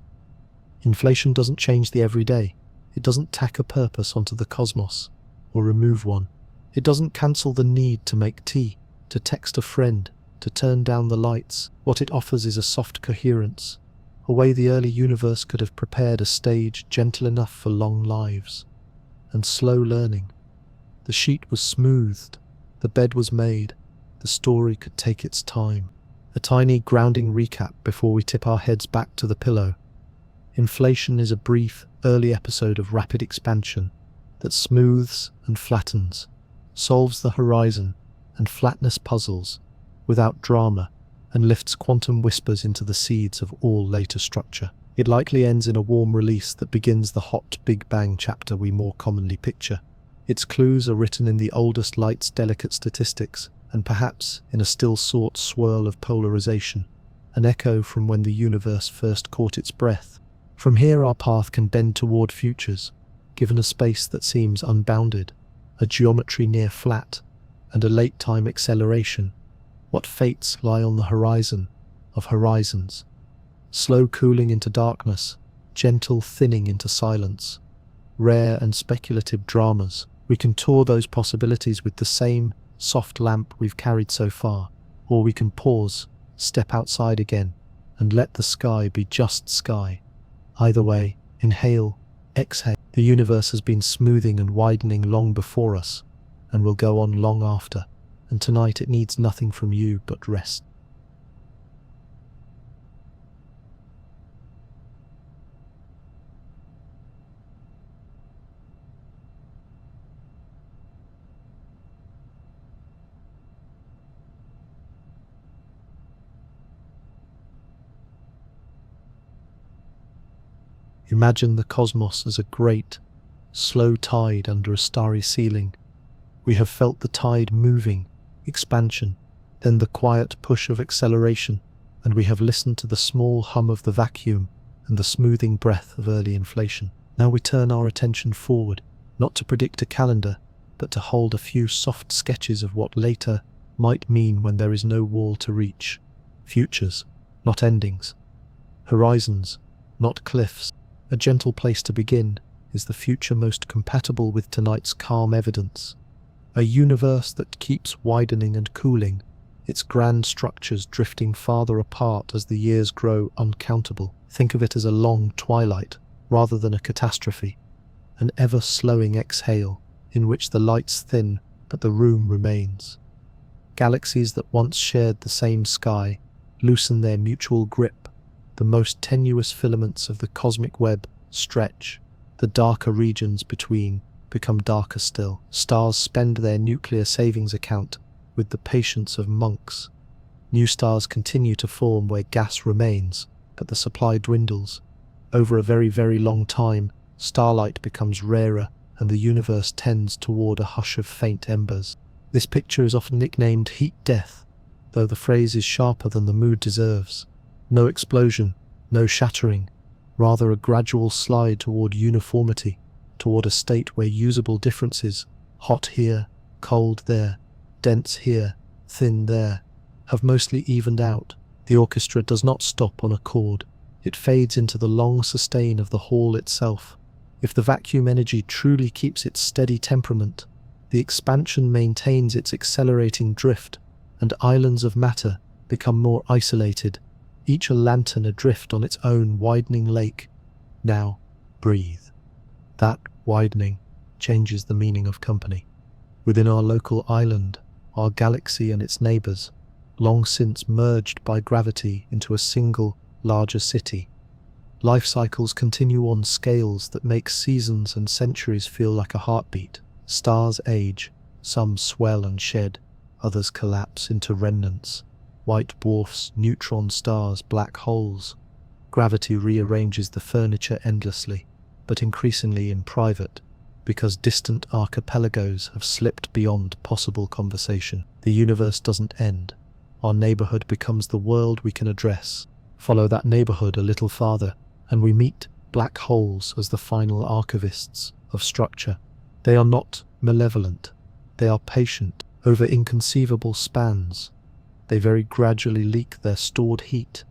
Inflation doesn't change the everyday. It doesn't tack a purpose onto the cosmos, or remove one. It doesn't cancel the need to make tea, to text a friend, to turn down the lights. What it offers is a soft coherence, a way the early universe could have prepared a stage gentle enough for long lives and slow learning. The sheet was smoothed, the bed was made, the story could take its time. A tiny grounding recap before we tip our heads back to the pillow. Inflation is a brief, early episode of rapid expansion that smooths and flattens, solves the horizon and flatness puzzles without drama, and lifts quantum whispers into the seeds of all later structure. It likely ends in a warm release that begins the hot Big Bang chapter we more commonly picture. Its clues are written in the oldest light's delicate statistics, and perhaps in a still-sought swirl of polarization, an echo from when the universe first caught its breath. From here our path can bend toward futures, given a space that seems unbounded, a geometry near flat, and a late-time acceleration. What fates lie on the horizon of horizons? Slow cooling into darkness, gentle thinning into silence. Rare and speculative dramas. We can tour those possibilities with the same soft lamp we've carried so far, or we can pause, step outside again, and let the sky be just sky. Either way, inhale, exhale. The universe has been smoothing and widening long before us, and will go on long after. And tonight it needs nothing from you but rest. Imagine the cosmos as a great, slow tide under a starry ceiling. We have felt the tide moving, expansion, then the quiet push of acceleration, and we have listened to the small hum of the vacuum and the smoothing breath of early inflation. Now we turn our attention forward, not to predict a calendar, but to hold a few soft sketches of what later might mean when there is no wall to reach. Futures, not endings. Horizons, not cliffs. A gentle place to begin is the future most compatible with tonight's calm evidence. A universe that keeps widening and cooling, its grand structures drifting farther apart as the years grow uncountable. Think of it as a long twilight rather than a catastrophe, an ever-slowing exhale in which the lights thin but the room remains. Galaxies that once shared the same sky loosen their mutual grip. The most tenuous filaments of the cosmic web stretch. The darker regions between become darker still. Stars spend their nuclear savings account with the patience of monks. New stars continue to form where gas remains, but the supply dwindles. Over a very, very long time, starlight becomes rarer and the universe tends toward a hush of faint embers. This picture is often nicknamed heat death, though the phrase is sharper than the mood deserves. No explosion, no shattering, rather a gradual slide toward uniformity, toward a state where usable differences, hot here, cold there, dense here, thin there, have mostly evened out. The orchestra does not stop on a chord. It fades into the long sustain of the hall itself. If the vacuum energy truly keeps its steady temperament, the expansion maintains its accelerating drift, and islands of matter become more isolated, each a lantern adrift on its own widening lake. Now, breathe. That widening changes the meaning of company. Within our local island, our galaxy and its neighbours, long since merged by gravity into a single, larger city. Life cycles continue on scales that make seasons and centuries feel like a heartbeat. Stars age, some swell and shed, others collapse into remnants. White dwarfs, neutron stars, black holes. Gravity rearranges the furniture endlessly, but increasingly in private, because distant archipelagos have slipped beyond possible conversation. The universe doesn't end. Our neighborhood becomes the world we can address. Follow that neighborhood a little farther, and we meet black holes as the final archivists of structure. They are not malevolent. They are patient over inconceivable spans. They very gradually leak their stored heat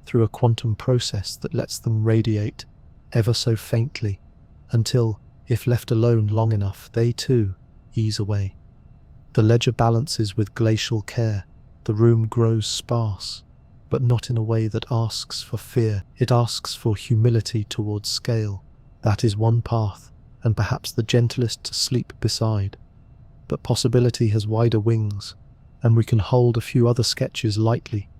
through a quantum process that lets them radiate ever so faintly until, if left alone long enough, they too ease away. The ledger balances with glacial care. The room grows sparse, but not in a way that asks for fear. It asks for humility towards scale. That is one path, and perhaps the gentlest to sleep beside. But possibility has wider wings, and we can hold a few other sketches lightly,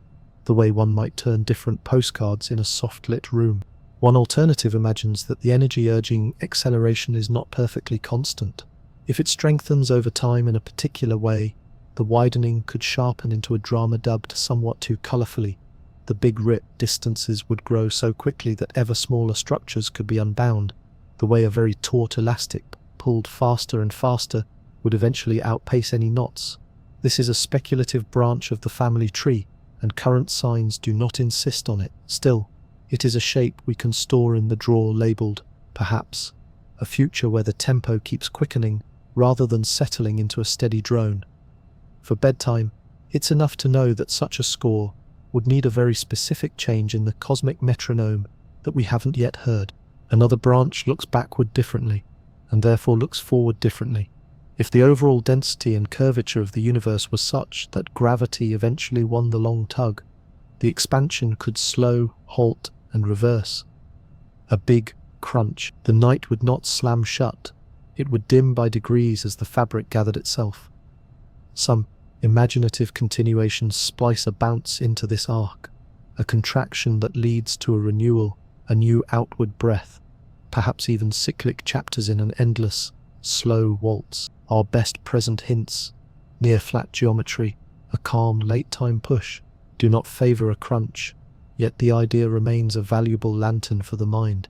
the way one might turn different postcards in a soft-lit room. One alternative imagines that the energy-urging acceleration is not perfectly constant. If it strengthens over time in a particular way, the widening could sharpen into a drama dubbed somewhat too colourfully. The big rip distances would grow so quickly that ever smaller structures could be unbound, the way a very taut elastic, pulled faster and faster, would eventually outpace any knots. This is a speculative branch of the family tree, and current signs do not insist on it. Still, it is a shape we can store in the drawer labelled, perhaps, a future where the tempo keeps quickening rather than settling into a steady drone. For bedtime, it's enough to know that such a score would need a very specific change in the cosmic metronome that we haven't yet heard. Another branch looks backward differently, and therefore looks forward differently. If the overall density and curvature of the universe was such that gravity eventually won the long tug, the expansion could slow, halt, and reverse. A big crunch. The night would not slam shut. It would dim by degrees as the fabric gathered itself. Some imaginative continuations splice a bounce into this arc, a contraction that leads to a renewal, a new outward breath, perhaps even cyclic chapters in an endless, slow waltz. Our best present hints, near flat geometry, a calm late-time push, do not favour a crunch, yet the idea remains a valuable lantern for the mind.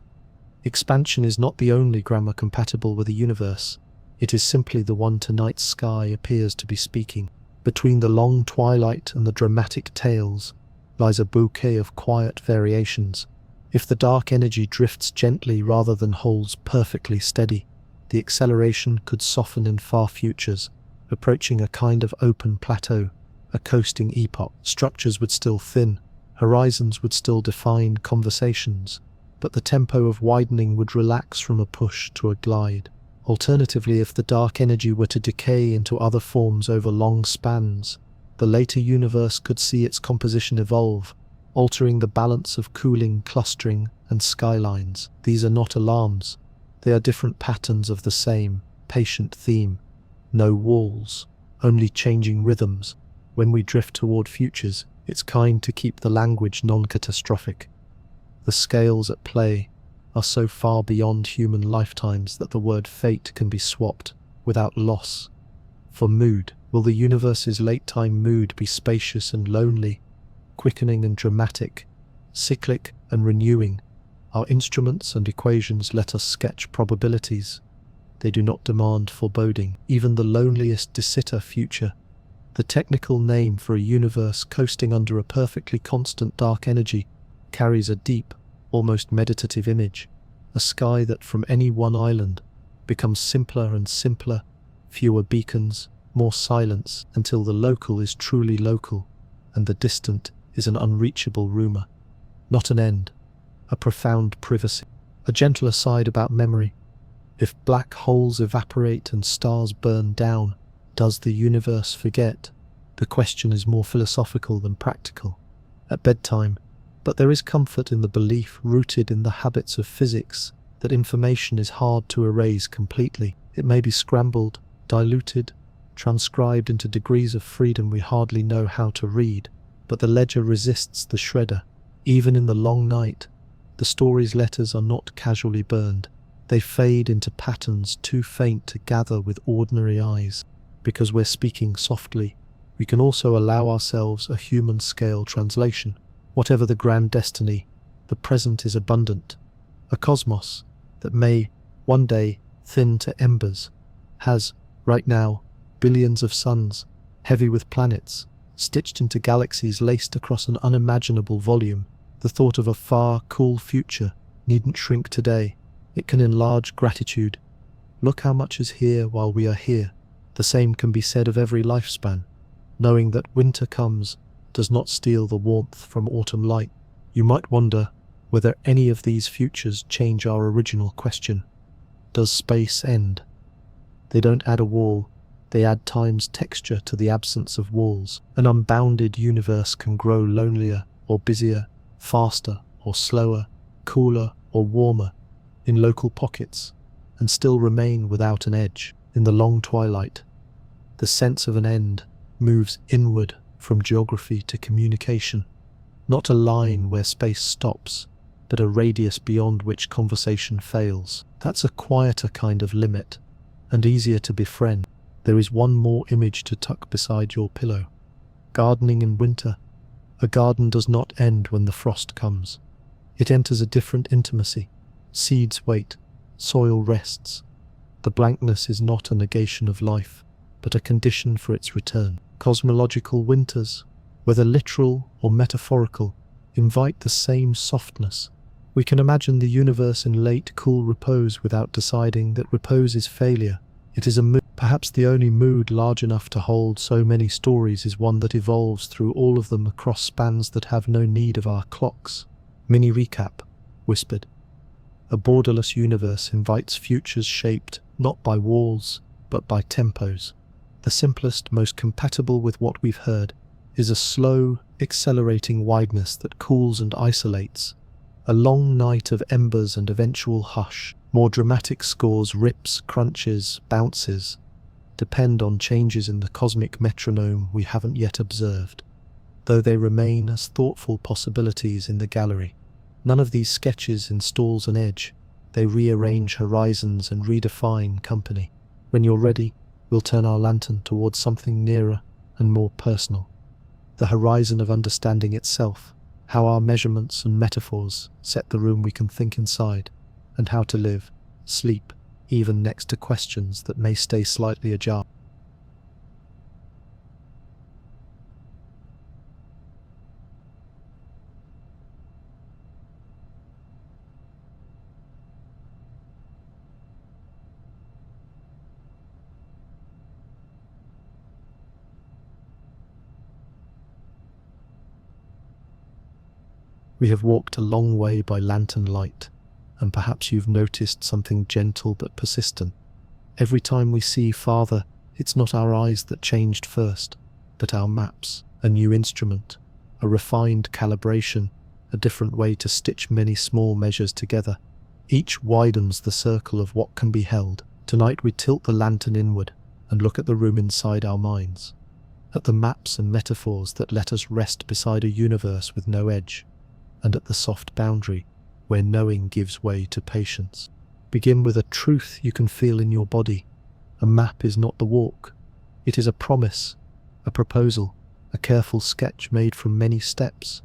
Expansion is not the only grammar compatible with the universe. It is simply the one tonight's sky appears to be speaking. Between the long twilight and the dramatic tales lies a bouquet of quiet variations. If the dark energy drifts gently rather than holds perfectly steady, the acceleration could soften in far futures, approaching a kind of open plateau, a coasting epoch. Structures would still thin, horizons would still define conversations, but the tempo of widening would relax from a push to a glide. Alternatively, if the dark energy were to decay into other forms over long spans, the later universe could see its composition evolve, altering the balance of cooling, clustering, and skylines. These are not alarms. They are different patterns of the same, patient theme. No walls, only changing rhythms. When we drift toward futures, it's kind to keep the language non-catastrophic. The scales at play are so far beyond human lifetimes that the word fate can be swapped without loss. For mood, will the universe's late-time mood be spacious and lonely, quickening and dramatic, cyclic and renewing? Our instruments and equations let us sketch probabilities. They do not demand foreboding. Even the loneliest de Sitter future, the technical name for a universe coasting under a perfectly constant dark energy, carries a deep, almost meditative image, a sky that from any one island becomes simpler and simpler, fewer beacons, more silence, until the local is truly local, and the distant is an unreachable rumour. Not an end, a profound privacy. A gentle aside about memory. If black holes evaporate and stars burn down, does the universe forget? The question is more philosophical than practical. At bedtime, but there is comfort in the belief rooted in the habits of physics that information is hard to erase completely. It may be scrambled, diluted, transcribed into degrees of freedom we hardly know how to read, but the ledger resists the shredder. Even in the long night, the story's letters are not casually burned. They fade into patterns too faint to gather with ordinary eyes. Because we're speaking softly, we can also allow ourselves a human-scale translation. Whatever the grand destiny, the present is abundant. A cosmos that may, one day, thin to embers, has, right now, billions of suns, heavy with planets, stitched into galaxies laced across an unimaginable volume. The thought of a far, cool future needn't shrink today. It can enlarge gratitude. Look how much is here while we are here. The same can be said of every lifespan. Knowing that winter comes does not steal the warmth from autumn light. You might wonder whether any of these futures change our original question. Does space end? They don't add a wall, they add time's texture to the absence of walls. An unbounded universe can grow lonelier or busier, faster or slower, cooler or warmer, in local pockets, and still remain without an edge. In the long twilight, the sense of an end moves inward from geography to communication. Not a line where space stops, but a radius beyond which conversation fails. That's a quieter kind of limit, and easier to befriend. There is one more image to tuck beside your pillow. Gardening in winter. A garden does not end when the frost comes. It enters a different intimacy. Seeds wait, soil rests. The blankness is not a negation of life, but a condition for its return. Cosmological winters, whether literal or metaphorical, invite the same softness. We can imagine the universe in late, cool repose without deciding that repose is failure. It is a mood. Perhaps the only mood large enough to hold so many stories is one that evolves through all of them across spans that have no need of our clocks. Mini recap, whispered. A borderless universe invites futures shaped not by walls, but by tempos. The simplest, most compatible with what we've heard, is a slow, accelerating wideness that cools and isolates. A long night of embers and eventual hush. More dramatic scores, rips, crunches, bounces, depend on changes in the cosmic metronome we haven't yet observed, though they remain as thoughtful possibilities in the gallery. None of these sketches installs an edge. They rearrange horizons and redefine company. When you're ready, we'll turn our lantern towards something nearer and more personal. The horizon of understanding itself, how our measurements and metaphors set the room we can think inside, and how to live, sleep, even next to questions that may stay slightly ajar. We have walked a long way by lantern light, and perhaps you've noticed something gentle but persistent. Every time we see farther, it's not our eyes that changed first, but our maps, a new instrument, a refined calibration, a different way to stitch many small measures together. Each widens the circle of what can be held. Tonight we tilt the lantern inward and look at the room inside our minds, at the maps and metaphors that let us rest beside a universe with no edge, and at the soft boundary where knowing gives way to patience. Begin with a truth you can feel in your body. A map is not the walk. It is a promise, a proposal, a careful sketch made from many steps,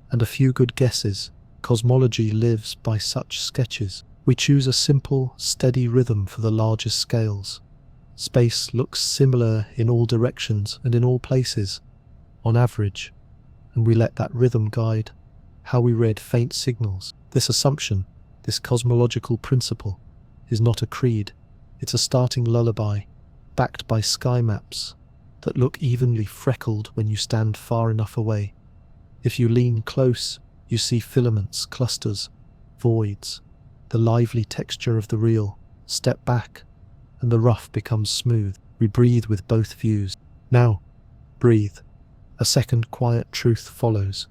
and a few good guesses. Cosmology lives by such sketches. We choose a simple, steady rhythm for the largest scales. Space looks similar in all directions and in all places, on average, and we let that rhythm guide how we read faint signals. This assumption, this cosmological principle, is not a creed. It's a starting lullaby, backed by sky maps that look evenly freckled when you stand far enough away. If you lean close, you see filaments, clusters, voids, the lively texture of the real. Step back, and the rough becomes smooth. We breathe with both views. Now, breathe. A second quiet truth follows.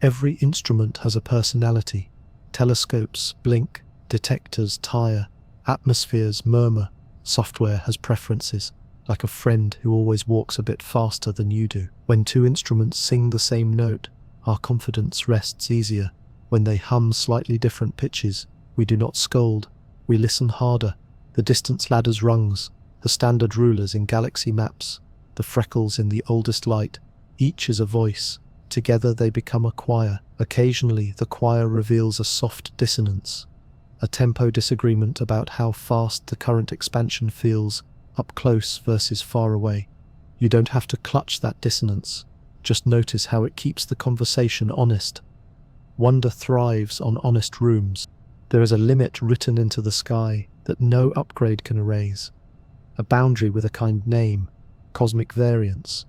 Every instrument has a personality. Telescopes blink, detectors tire, atmospheres murmur. Software has preferences, like a friend who always walks a bit faster than you do. When two instruments sing the same note, Our confidence rests easier when they hum slightly different pitches. We do not scold, we listen harder. The distance ladder's rungs, the standard rulers in galaxy maps, the freckles in the oldest light, each is a voice. Together they become a choir. Occasionally the choir reveals a soft dissonance, a tempo disagreement about how fast the current expansion feels, up close versus far away. You don't have to clutch that dissonance, just notice how it keeps the conversation honest. Wonder thrives on honest rooms. There is a limit written into the sky that no upgrade can erase. A boundary with a kind name, cosmic variance.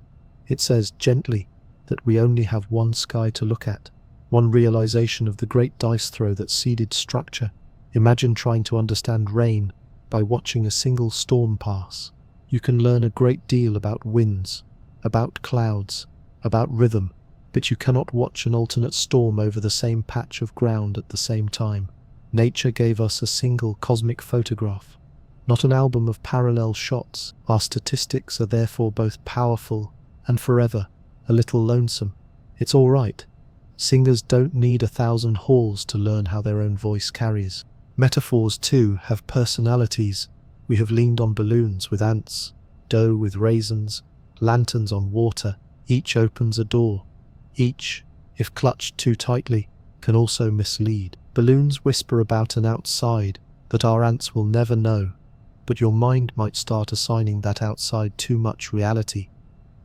It says gently that we only have one sky to look at, one realization of the great dice throw that seeded structure. Imagine trying to understand rain by watching a single storm pass. You can learn a great deal about winds, about clouds, about rhythm, but you cannot watch an alternate storm over the same patch of ground at the same time. Nature gave us a single cosmic photograph, not an album of parallel shots. Our statistics are therefore both powerful and forever a little lonesome. It's all right. Singers don't need 1,000 halls to learn how their own voice carries. Metaphors, too, have personalities. We have leaned on balloons with ants, dough with raisins, lanterns on water. Each opens a door. Each, if clutched too tightly, can also mislead. Balloons whisper about an outside that our ants will never know, but your mind might start assigning that outside too much reality.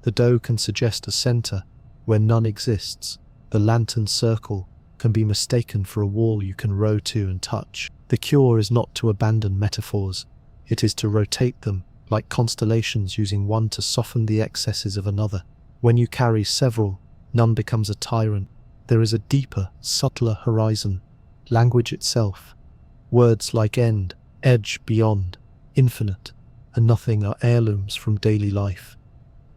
The dough can suggest a center where none exists. The lantern circle can be mistaken for a wall you can row to and touch. The cure is not to abandon metaphors, it is to rotate them, like constellations using one to soften the excesses of another. When you carry several, none becomes a tyrant. There is a deeper, subtler horizon, language itself. Words like end, edge, beyond, infinite, and nothing are heirlooms from daily life.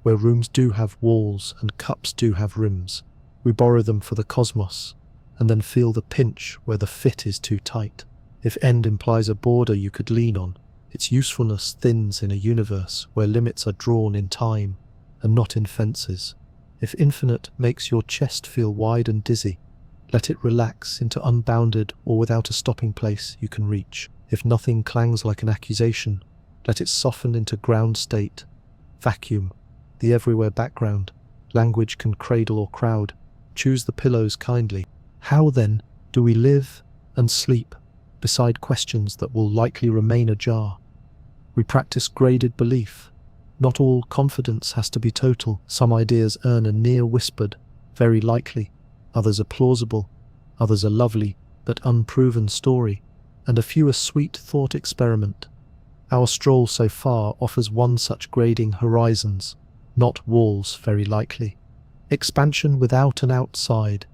Where rooms do have walls and cups do have rims, we borrow them for the cosmos, and then feel the pinch where the fit is too tight. If end implies a border you could lean on, its usefulness thins in a universe where limits are drawn in time and not in fences. If infinite makes your chest feel wide and dizzy, let it relax into unbounded or without a stopping place you can reach. If nothing clangs like an accusation, let it soften into ground state, vacuum, the everywhere background. Language can cradle or crowd. Choose the pillows kindly. How then do we live and sleep beside questions that will likely remain ajar? We practice graded belief. Not all confidence has to be total. Some ideas earn a near whispered, very likely. Others are plausible. Others are lovely, but unproven story. And a few a sweet thought experiment. Our stroll so far offers one such grading horizons, not walls, very likely. Expansion without an outside,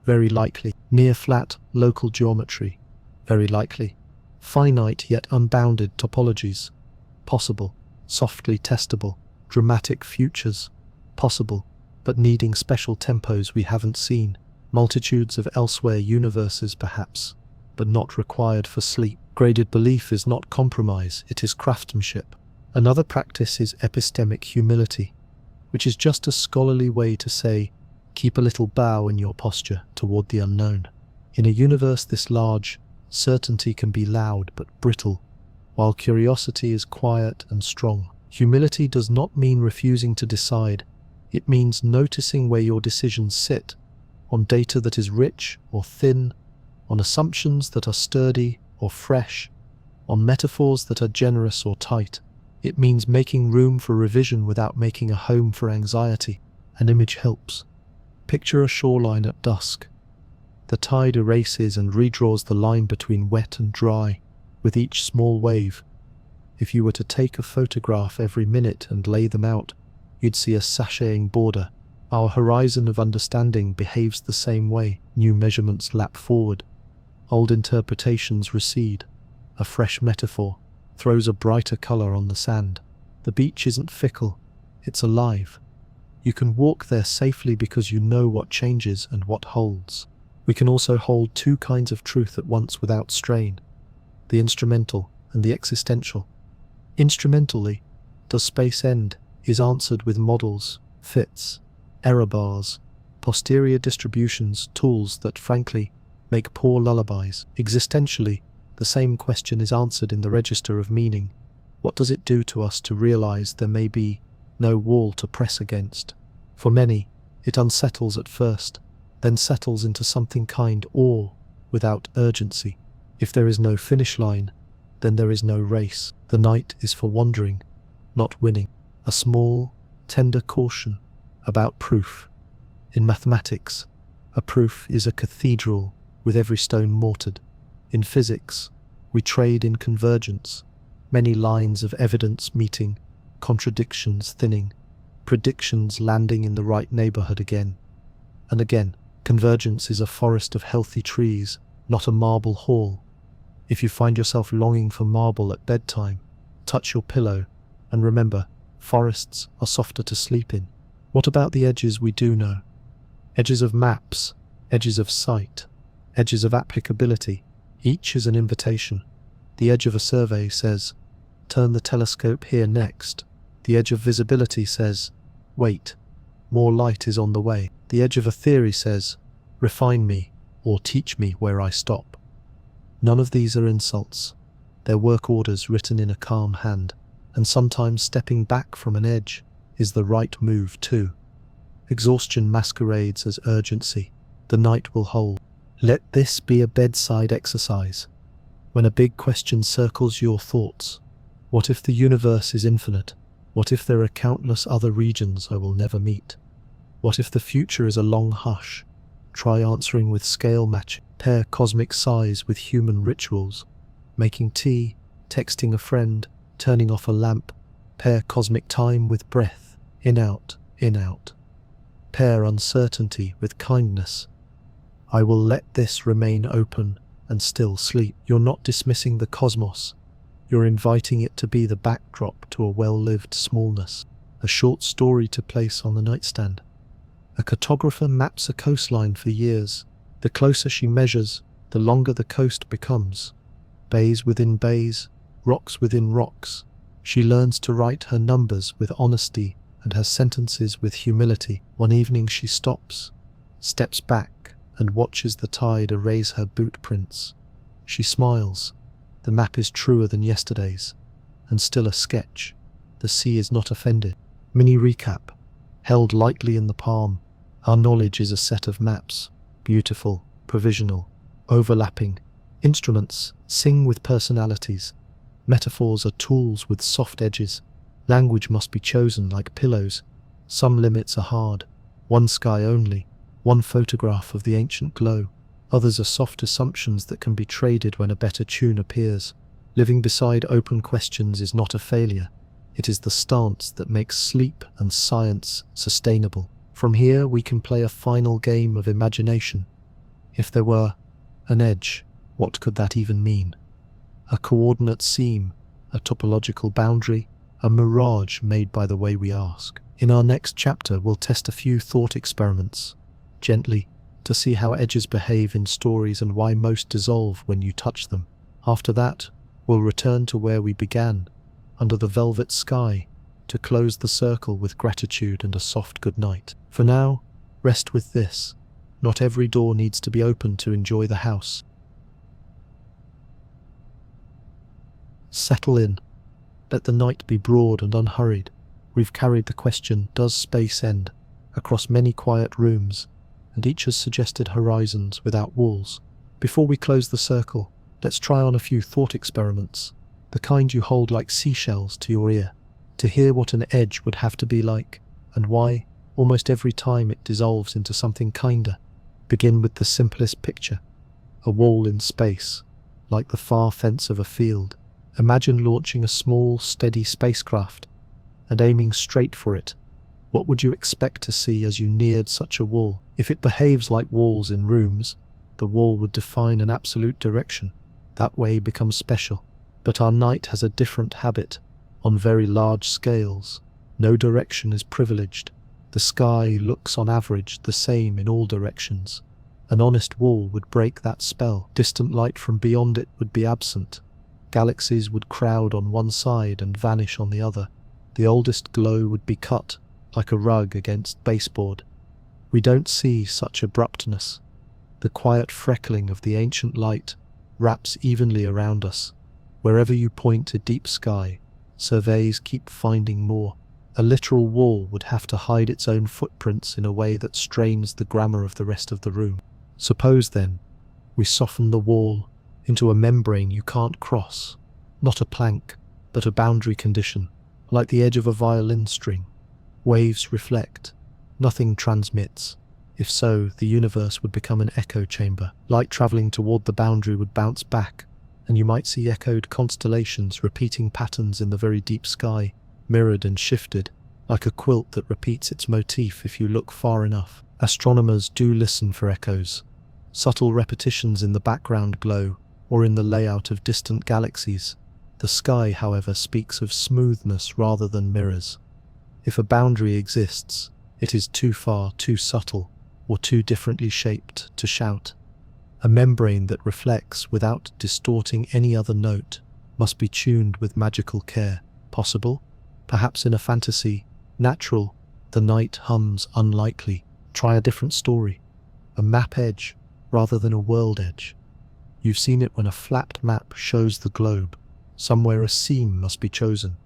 very likely. Near flat, local geometry, very likely. Finite yet unbounded topologies, possible. Softly testable, dramatic futures, possible, but needing special tempos we haven't seen. Multitudes of elsewhere universes perhaps, but not required for sleep. Graded belief is not compromise, it is craftsmanship. Another practice is epistemic humility, which is just a scholarly way to say, keep a little bow in your posture toward the unknown. In a universe this large, certainty can be loud but brittle, while curiosity is quiet and strong. Humility does not mean refusing to decide. It means noticing where your decisions sit, on data that is rich or thin, on assumptions that are sturdy or fresh, on metaphors that are generous or tight. It means making room for revision without making a home for anxiety. An image helps. Picture a shoreline at dusk. The tide erases and redraws the line between wet and dry, with each small wave. If you were to take a photograph every minute and lay them out, you'd see a sashaying border. Our horizon of understanding behaves the same way. New measurements lap forward. Old interpretations recede. A fresh metaphor throws a brighter color on the sand. The beach isn't fickle, it's alive. You can walk there safely because you know what changes and what holds. We can also hold two kinds of truth at once without strain, the instrumental and the existential. Instrumentally, does space end, is answered with models, fits, error bars, Posterior distributions, tools that, frankly, make poor lullabies. Existentially, the same question is answered in the register of meaning. What does it do to us to realize there may be no wall to press against? For many, it unsettles at first, then settles into something kind awe without urgency. If there is no finish line, then there is no race. The night is for wandering, not winning. A small, tender caution about proof. In mathematics, a proof is a cathedral with every stone mortared. In physics, we trade in convergence, many lines of evidence meeting, contradictions thinning, predictions landing in the right neighborhood again and again. Convergence is a forest of healthy trees, not a marble hall. If you find yourself longing for marble at bedtime, touch your pillow and remember, forests are softer to sleep in. What about the edges we do know? Edges of maps, edges of sight, edges of applicability. Each is an invitation. The edge of a survey says, turn the telescope here next. The edge of visibility says, wait, more light is on the way. The edge of a theory says, refine me or teach me where I stop. None of these are insults. They're work orders written in a calm hand, and sometimes stepping back from an edge is the right move too. Exhaustion masquerades as urgency. The night will hold. Let this be a bedside exercise. When a big question circles your thoughts, what if the universe is infinite? What if there are countless other regions I will never meet? What if the future is a long hush? Try answering with scale matching. Pair cosmic sighs with human rituals. Making tea, texting a friend, turning off a lamp. Pair cosmic time with breath. In out, in out. Pair uncertainty with kindness. I will let this remain open and still sleep. You're not dismissing the cosmos. You're inviting it to be the backdrop to a well-lived smallness. A short story to place on the nightstand. A cartographer maps a coastline for years. The closer she measures, the longer the coast becomes. Bays within bays, rocks within rocks. She learns to write her numbers with honesty and her sentences with humility. One evening she stops, steps back, and watches the tide erase her boot prints. She smiles. The map is truer than yesterday's, and still a sketch. The sea is not offended. Mini recap. Held lightly in the palm, our knowledge is a set of maps. Beautiful, provisional, overlapping. Instruments sing with personalities. Metaphors are tools with soft edges. Language must be chosen like pillows. Some limits are hard. One sky only. One photograph of the ancient glow. Others are soft assumptions that can be traded when a better tune appears. Living beside open questions is not a failure. It is the stance that makes sleep and science sustainable. From here we can play a final game of imagination. If there were an edge, what could that even mean? A coordinate seam, a topological boundary, a mirage made by the way we ask. In our next chapter we'll test a few thought experiments, gently, to see how edges behave in stories and why most dissolve when you touch them. After that, we'll return to where we began, under the velvet sky, to close the circle with gratitude and a soft goodnight. For now, rest with this. Not every door needs to be open to enjoy the house. Settle in. Let the night be broad and unhurried. We've carried the question, does space end, across many quiet rooms, and each has suggested horizons without walls. Before we close the circle, let's try on a few thought experiments, the kind you hold like seashells to your ear, to hear what an edge would have to be like, and why, almost every time it dissolves into something kinder. Begin with the simplest picture, a wall in space, like the far fence of a field. Imagine launching a small, steady spacecraft and aiming straight for it. What would you expect to see as you neared such a wall? If it behaves like walls in rooms, the wall would define an absolute direction. That way becomes special. But our night has a different habit. On very large scales, no direction is privileged. The sky looks on average the same in all directions. An honest wall would break that spell. Distant light from beyond it would be absent. Galaxies would crowd on one side and vanish on the other. The oldest glow would be cut, like a rug against baseboard. We don't see such abruptness. The quiet freckling of the ancient light wraps evenly around us. Wherever you point to deep sky, surveys keep finding more. A literal wall would have to hide its own footprints in a way that strains the grammar of the rest of the room. Suppose, then, we soften the wall into a membrane you can't cross. Not a plank, but a boundary condition, like the edge of a violin string. Waves reflect. Nothing transmits. If so, the universe would become an echo chamber. Light traveling toward the boundary would bounce back, and you might see echoed constellations repeating patterns in the very deep sky, mirrored and shifted, like a quilt that repeats its motif if you look far enough. Astronomers do listen for echoes, subtle repetitions in the background glow or in the layout of distant galaxies. The sky, however, speaks of smoothness rather than mirrors. If a boundary exists, it is too far, too subtle, or too differently shaped to shout. A membrane that reflects without distorting any other note must be tuned with magical care. Possible? Perhaps in a fantasy. Natural? The night hums unlikely. Try a different story. A map edge rather than a world edge. You've seen it when a flapped map shows the globe. Somewhere a seam must be chosen.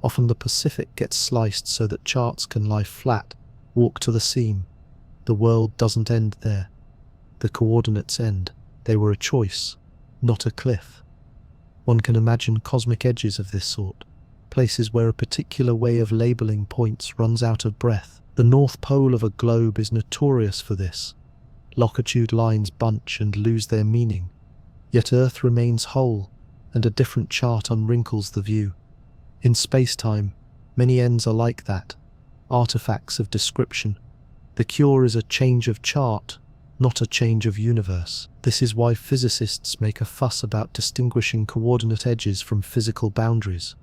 Often the Pacific gets sliced so that charts can lie flat. Walk to the seam. The world doesn't end there. The coordinates end. They were a choice, not a cliff. One can imagine cosmic edges of this sort, places where a particular way of labeling points runs out of breath. The North Pole of a globe is notorious for this. Longitude lines bunch and lose their meaning, yet Earth remains whole, and a different chart unwrinkles the view. In space-time, many ends are like that, artifacts of description. The cure is a change of chart, not a change of universe. This is why physicists make a fuss about distinguishing coordinate edges from physical boundaries.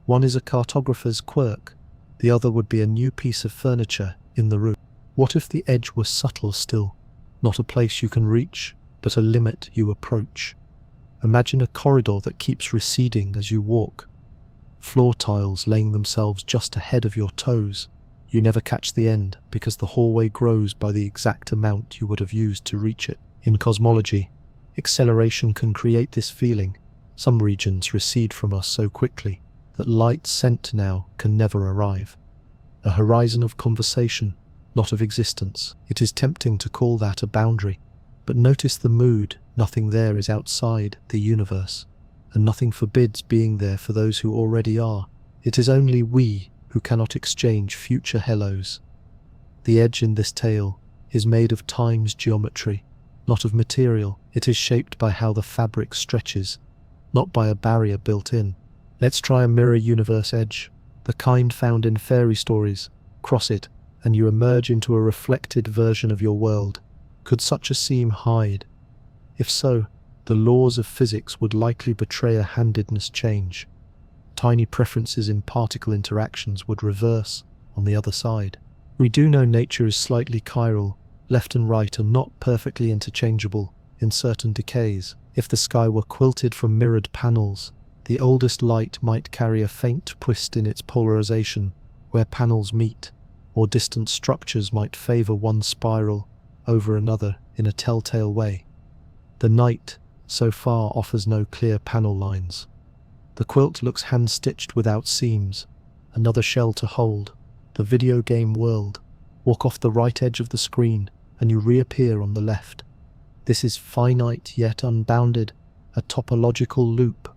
One is a cartographer's quirk, the other would be a new piece of furniture in the room. What if the edge were subtle still, not a place you can reach, but a limit you approach? Imagine a corridor that keeps receding as you walk, floor tiles laying themselves just ahead of your toes. You never catch the end because the hallway grows by the exact amount you would have used to reach it. In cosmology, acceleration can create this feeling. Some regions recede from us so quickly that light sent now can never arrive. A horizon of conversation, not of existence. It is tempting to call that a boundary, but notice the mood. Nothing there is outside the universe, and nothing forbids being there for those who already are. It is only we who cannot exchange future hellos. The edge in this tale is made of time's geometry, not of material. It is shaped by how the fabric stretches, not by a barrier built in. Let's try a mirror universe edge, the kind found in fairy stories. Cross it, and you emerge into a reflected version of your world. Could such a seam hide? If so, the laws of physics would likely betray a handedness change. Tiny preferences in particle interactions would reverse on the other side. We do know nature is slightly chiral. Left and right are not perfectly interchangeable in certain decays. If the sky were quilted from mirrored panels, the oldest light might carry a faint twist in its polarization where panels meet, or distant structures might favor one spiral over another in a telltale way. The night, so far, offers no clear panel lines. The quilt looks hand-stitched without seams, another shell to hold. The video game world. Walk off the right edge of the screen, and you reappear on the left. This is finite yet unbounded, a topological loop,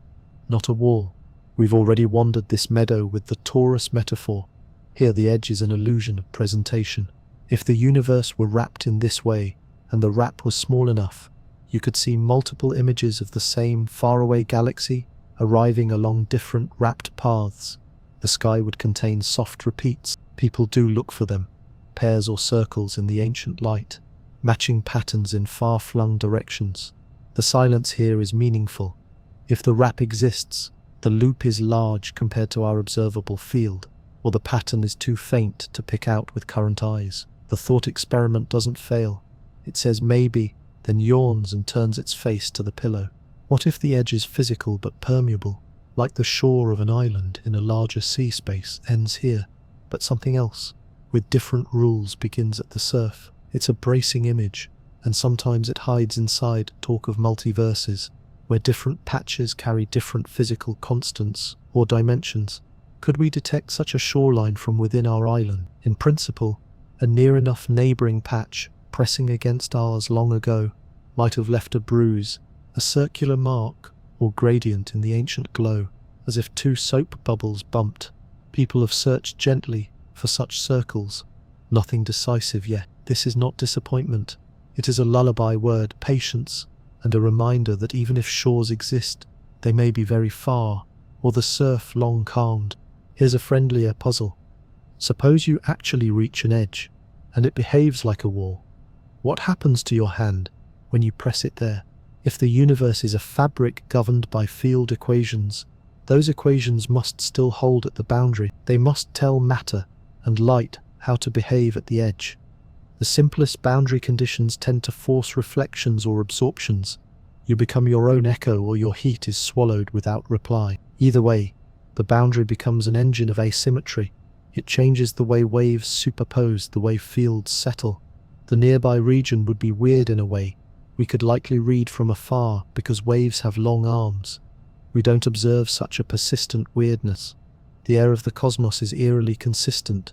not a wall. We've already wandered this meadow with the torus metaphor. Here the edge is an illusion of presentation. If the universe were wrapped in this way, and the wrap was small enough, you could see multiple images of the same faraway galaxy arriving along different wrapped paths. The sky would contain soft repeats. People do look for them, pairs or circles in the ancient light, matching patterns in far-flung directions. The silence here is meaningful. If the wrap exists, the loop is large compared to our observable field, or the pattern is too faint to pick out with current eyes. The thought experiment doesn't fail. It says maybe, then yawns and turns its face to the pillow. What if the edge is physical but permeable, like the shore of an island in a larger sea space ends here, but something else, with different rules, begins at the surf? It's a bracing image, and sometimes it hides inside talk of multiverses, where different patches carry different physical constants or dimensions. Could we detect such a shoreline from within our island? In principle, a near enough neighbouring patch pressing against ours long ago might have left a bruise, a circular mark or gradient in the ancient glow, as if two soap bubbles bumped. People have searched gently for such circles. Nothing decisive yet. This is not disappointment. It is a lullaby word, patience, and a reminder that even if shores exist, they may be very far, or the surf long calmed. Here's a friendlier puzzle. Suppose you actually reach an edge, and it behaves like a wall. What happens to your hand when you press it there? If the universe is a fabric governed by field equations, those equations must still hold at the boundary. They must tell matter and light how to behave at the edge. The simplest boundary conditions tend to force reflections or absorptions. You become your own echo, or your heat is swallowed without reply. Either way, the boundary becomes an engine of asymmetry. It changes the way waves superpose, the way fields settle. The nearby region would be weird in a way. We could likely read from afar because waves have long arms. We don't observe such a persistent weirdness. The air of the cosmos is eerily consistent.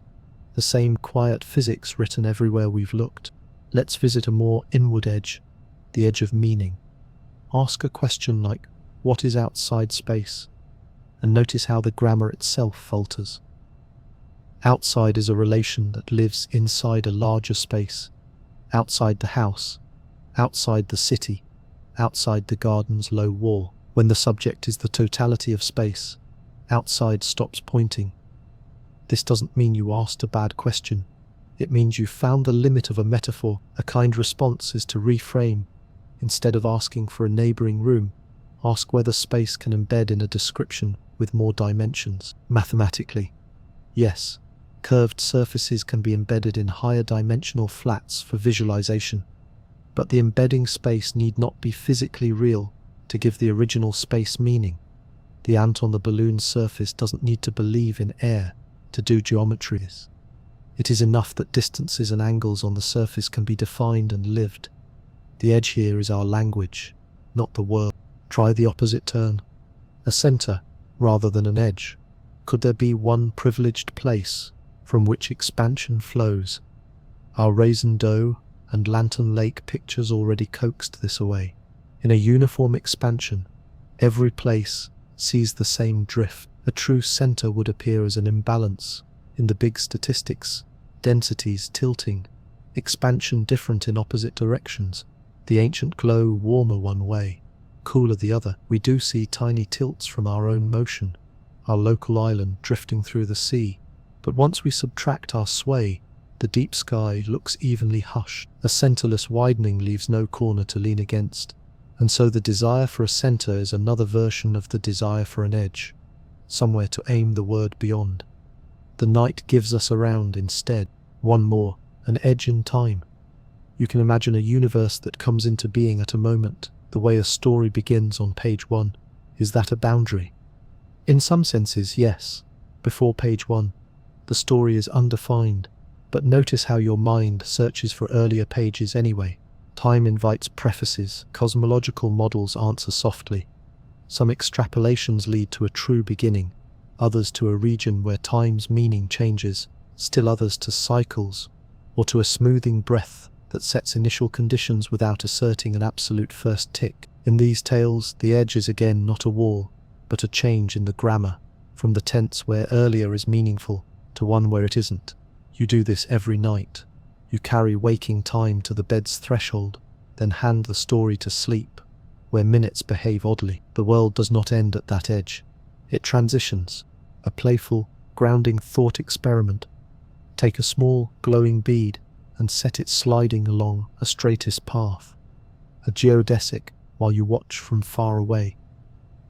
The same quiet physics written everywhere we've looked. Let's visit a more inward edge, the edge of meaning. Ask a question like, what is outside space? And notice how the grammar itself falters. Outside is a relation that lives inside a larger space. Outside the house, outside the city, outside the garden's low wall. When the subject is the totality of space, outside stops pointing. This doesn't mean you asked a bad question. It means you found the limit of a metaphor. A kind response is to reframe. Instead of asking for a neighbouring room, ask whether space can embed in a description with more dimensions. Mathematically, yes, curved surfaces can be embedded in higher dimensional flats for visualization, but the embedding space need not be physically real to give the original space meaning. The ant on the balloon's surface doesn't need to believe in air to do geometries. It is enough that distances and angles on the surface can be defined and lived. The edge here is our language, not the world. Try the opposite turn. A center rather than an edge. Could there be one privileged place from which expansion flows? Our raisin dough and Lantern Lake pictures already coaxed this away. In a uniform expansion, every place sees the same drift. A true center would appear as an imbalance in the big statistics, densities tilting, expansion different in opposite directions, the ancient glow warmer one way, cooler the other. We do see tiny tilts from our own motion, our local island drifting through the sea, but once we subtract our sway, the deep sky looks evenly hushed. A centerless widening leaves no corner to lean against, and so the desire for a center is another version of the desire for an edge, somewhere to aim the word beyond. The night gives us a round instead, one more, an edge in time. You can imagine a universe that comes into being at a moment, the way a story begins on page 1. Is that a boundary? In some senses, yes. Before page 1, the story is undefined, but notice how your mind searches for earlier pages anyway. Time invites prefaces, cosmological models answer softly. Some extrapolations lead to a true beginning, others to a region where time's meaning changes, still others to cycles, or to a smoothing breath that sets initial conditions without asserting an absolute first tick. In these tales, the edge is again not a wall, but a change in the grammar, from the tense where earlier is meaningful to one where it isn't. You do this every night. You carry waking time to the bed's threshold, then hand the story to sleep, where minutes behave oddly. The world does not end at that edge. It transitions, a playful, grounding thought experiment. Take a small, glowing bead and set it sliding along a straightest path, a geodesic, while you watch from far away.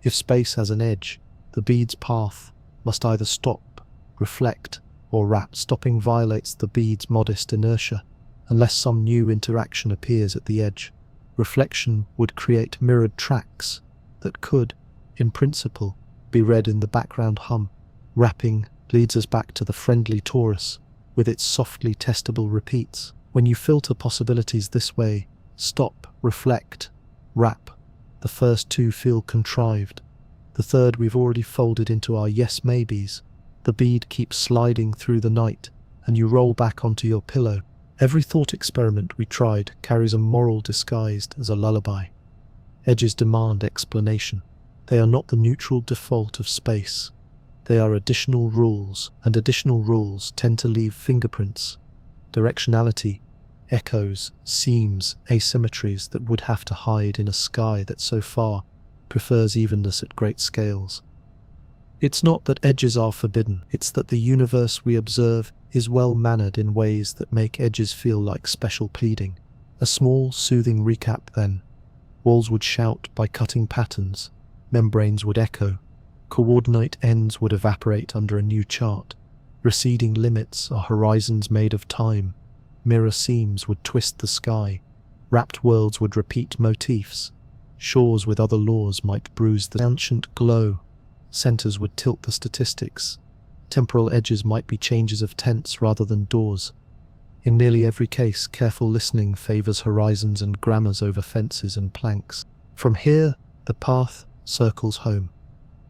If space has an edge, the bead's path must either stop, reflect, or wrap. Stopping violates the bead's modest inertia, unless some new interaction appears at the edge. Reflection would create mirrored tracks that could, in principle, be read in the background hum. Wrapping leads us back to the friendly torus, with its softly testable repeats. When you filter possibilities this way, stop, reflect, wrap, the first two feel contrived. The third we've already folded into our yes maybes. The bead keeps sliding through the night, and you roll back onto your pillow. Every thought experiment we tried carries a moral disguised as a lullaby. Edges demand explanation. They are not the neutral default of space. They are additional rules, and additional rules tend to leave fingerprints, directionality, echoes, seams, asymmetries that would have to hide in a sky that so far prefers evenness at great scales. It's not that edges are forbidden, it's that the universe we observe is well-mannered in ways that make edges feel like special pleading. A small, soothing recap then. Walls would shout by cutting patterns, membranes would echo, coordinate ends would evaporate under a new chart, receding limits are horizons made of time, mirror seams would twist the sky, wrapped worlds would repeat motifs, shores with other laws might bruise the ancient glow, centers would tilt the statistics, temporal edges might be changes of tense rather than doors. In nearly every case, careful listening favors horizons and grammars over fences and planks. From here, the path circles home.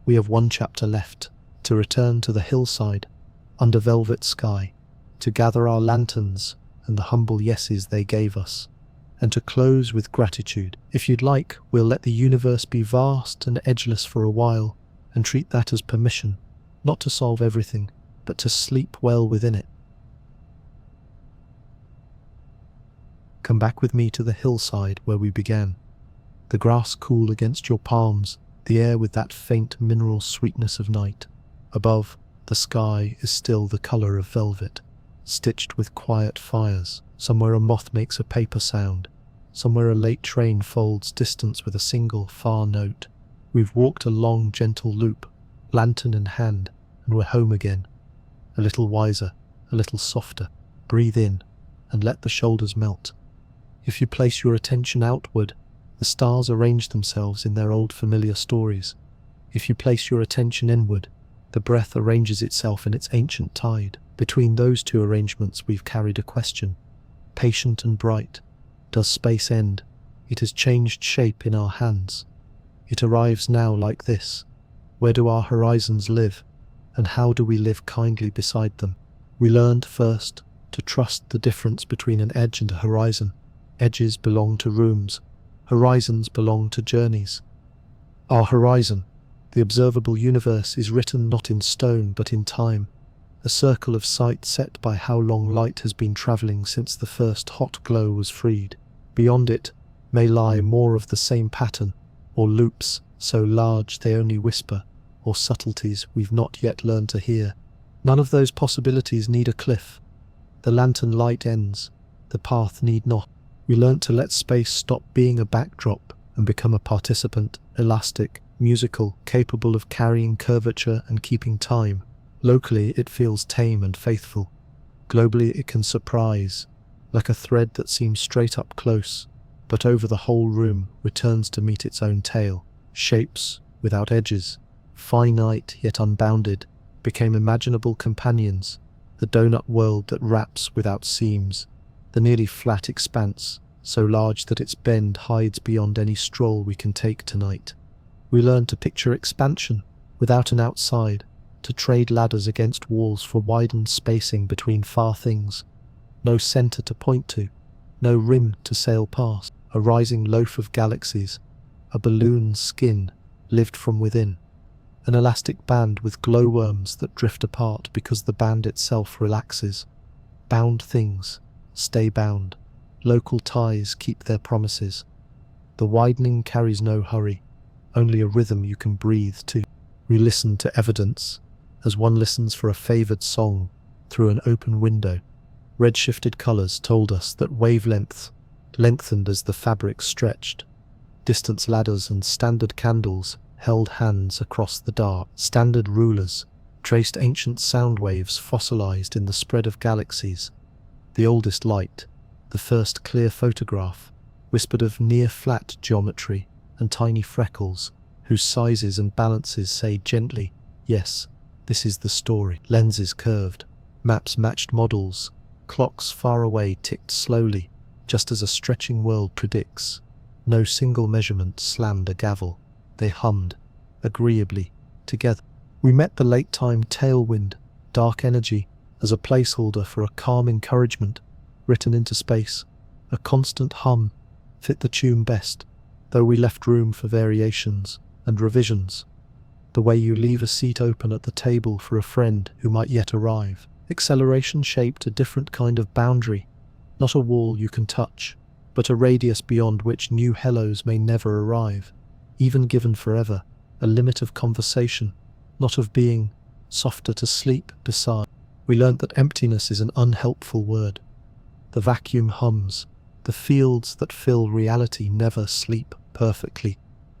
We have one chapter left, to return to the hillside, under velvet sky, to gather our lanterns and the humble yeses they gave us, and to close with gratitude. If you'd like, we'll let the universe be vast and edgeless for a while, and treat that as permission, not to solve everything, but to sleep well within it. Come back with me to the hillside where we began. The grass cool against your palms, the air with that faint mineral sweetness of night. Above, the sky is still the color of velvet, stitched with quiet fires. Somewhere a moth makes a paper sound. Somewhere a late train folds distance with a single far note. We've walked a long, gentle loop, lantern in hand, and we're home again. A little wiser, a little softer. Breathe in, and let the shoulders melt. If you place your attention outward, the stars arrange themselves in their old familiar stories. If you place your attention inward, the breath arranges itself in its ancient tide. Between those two arrangements we've carried a question, patient and bright. Does space end? It has changed shape in our hands. It arrives now like this. Where do our horizons live, and how do we live kindly beside them? We learned first to trust the difference between an edge and a horizon. Edges belong to rooms, horizons belong to journeys. Our horizon, the observable universe, is written not in stone but in time, a circle of sight set by how long light has been travelling since the first hot glow was freed. Beyond it may lie more of the same pattern, or loops so large they only whisper, or subtleties we've not yet learned to hear. None of those possibilities need a cliff. The lantern light ends, the path need not. We learnt to let space stop being a backdrop and become a participant, elastic, musical, capable of carrying curvature and keeping time. Locally, it feels tame and faithful. Globally, it can surprise, like a thread that seems straight up close, but over the whole room returns to meet its own tail. Shapes without edges, finite yet unbounded, became imaginable companions. The donut world that wraps without seams, the nearly flat expanse, so large that its bend hides beyond any stroll we can take tonight. We learn to picture expansion without an outside, to trade ladders against walls for widened spacing between far things. No center to point to, no rim to sail past. A rising loaf of galaxies, a balloon's skin lived from within. An elastic band with glowworms that drift apart because the band itself relaxes. Bound things stay bound. Local ties keep their promises. The widening carries no hurry, only a rhythm you can breathe to. We listen to evidence, as one listens for a favoured song through an open window. Red-shifted colours told us that wavelengths lengthened as the fabric stretched. Distance ladders and standard candles held hands across the dark. Standard rulers traced ancient sound waves fossilized in the spread of galaxies. The oldest light, the first clear photograph, whispered of near-flat geometry and tiny freckles, whose sizes and balances say gently, yes, this is the story. Lenses curved, maps matched models, Clocks far away ticked slowly, just as a stretching world predicts. No single measurement slammed a gavel. They hummed, agreeably, together. We met the late-time tailwind, dark energy, as a placeholder for a calm encouragement, written into space. A constant hum fit the tune best, though we left room for variations and revisions. The way you leave a seat open at the table for a friend who might yet arrive. Acceleration shaped a different kind of boundary, not a wall you can touch, but a radius beyond which new hellos may never arrive, even given forever, a limit of conversation, not of being, softer to sleep beside. We learnt that emptiness is an unhelpful word. The vacuum hums, the fields that fill reality never sleep perfectly.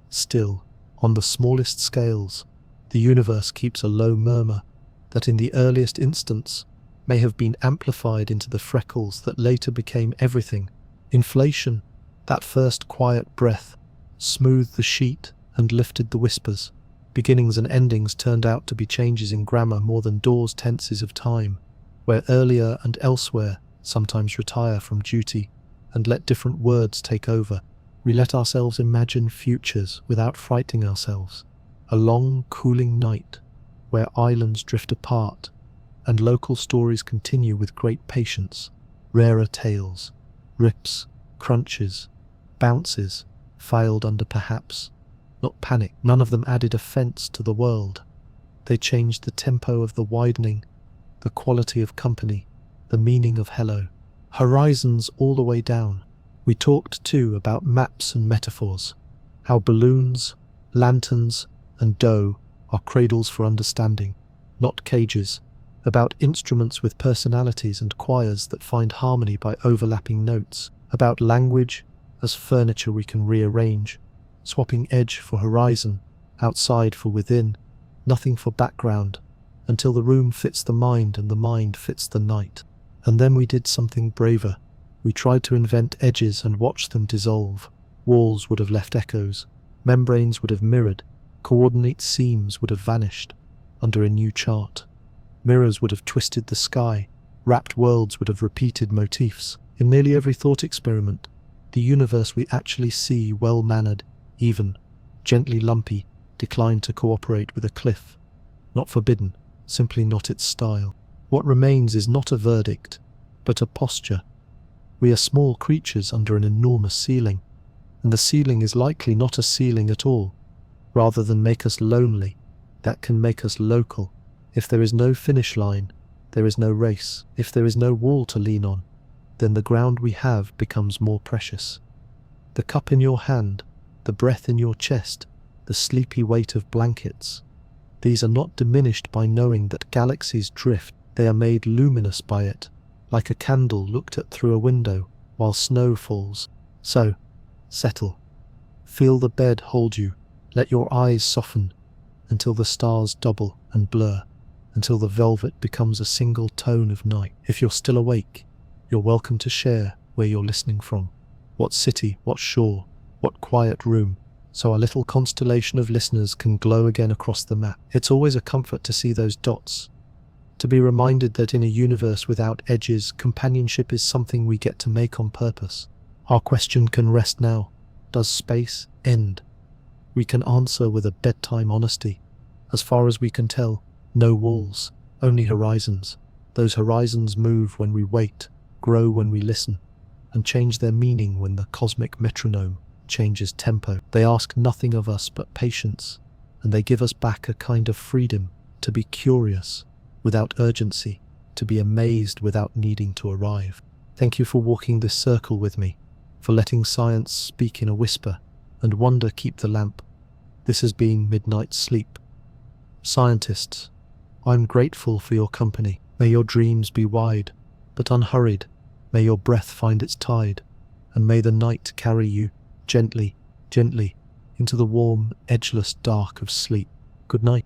Still, on the smallest scales, the universe keeps a low murmur that in the earliest instance may have been amplified into the freckles that later became everything. Inflation, that first quiet breath, smoothed the sheet and lifted the whispers. Beginnings and endings turned out to be changes in grammar more than doors tenses of time, where earlier and elsewhere sometimes retire from duty and let different words take over. We let ourselves imagine futures without frightening ourselves. A long, cooling night, where islands drift apart and local stories continue with great patience. Rarer tales, rips, crunches, bounces, filed under perhaps, not panic. None of them added offense to the world. They changed the tempo of the widening, the quality of company, the meaning of hello. Horizons all the way down. We talked too about maps and metaphors, how balloons, lanterns, and dough are cradles for understanding, not cages, about instruments with personalities and choirs that find harmony by overlapping notes, about language as furniture we can rearrange, swapping edge for horizon, outside for within, nothing for background, until the room fits the mind and the mind fits the night. And then we did something braver. We tried to invent edges and watch them dissolve. Walls would have left echoes, membranes would have mirrored, coordinate seams would have vanished under a new chart. Mirrors would have twisted the sky, wrapped worlds would have repeated motifs. In nearly every thought experiment, the universe we actually see, well-mannered, even, gently lumpy, declined to cooperate with a cliff. Not forbidden, simply not its style. What remains is not a verdict, but a posture. We are small creatures under an enormous ceiling, and the ceiling is likely not a ceiling at all. Rather than make us lonely, that can make us local. If there is no finish line, there is no race. If there is no wall to lean on, then the ground we have becomes more precious. The cup in your hand, the breath in your chest, the sleepy weight of blankets. These are not diminished by knowing that galaxies drift. They are made luminous by it, like a candle looked at through a window while snow falls. So, settle. Feel the bed hold you. Let your eyes soften until the stars double and blur, until the velvet becomes a single tone of night. If you're still awake, you're welcome to share where you're listening from. What city, what shore, what quiet room, so our little constellation of listeners can glow again across the map. It's always a comfort to see those dots, to be reminded that in a universe without edges, companionship is something we get to make on purpose. Our question can rest now. Does space end? We can answer with a bedtime honesty. As far as we can tell, no walls, only horizons. Those horizons move when we wait, grow when we listen, and change their meaning when the cosmic metronome changes tempo. They ask nothing of us but patience, and they give us back a kind of freedom to be curious without urgency, to be amazed without needing to arrive. Thank you for walking this circle with me, for letting science speak in a whisper and wonder keep the lamp. This has been Midnight Sleep. Scientists, I'm grateful for your company. May your dreams be wide, but unhurried. May your breath find its tide, and may the night carry you gently, gently into the warm, edgeless dark of sleep. Good night.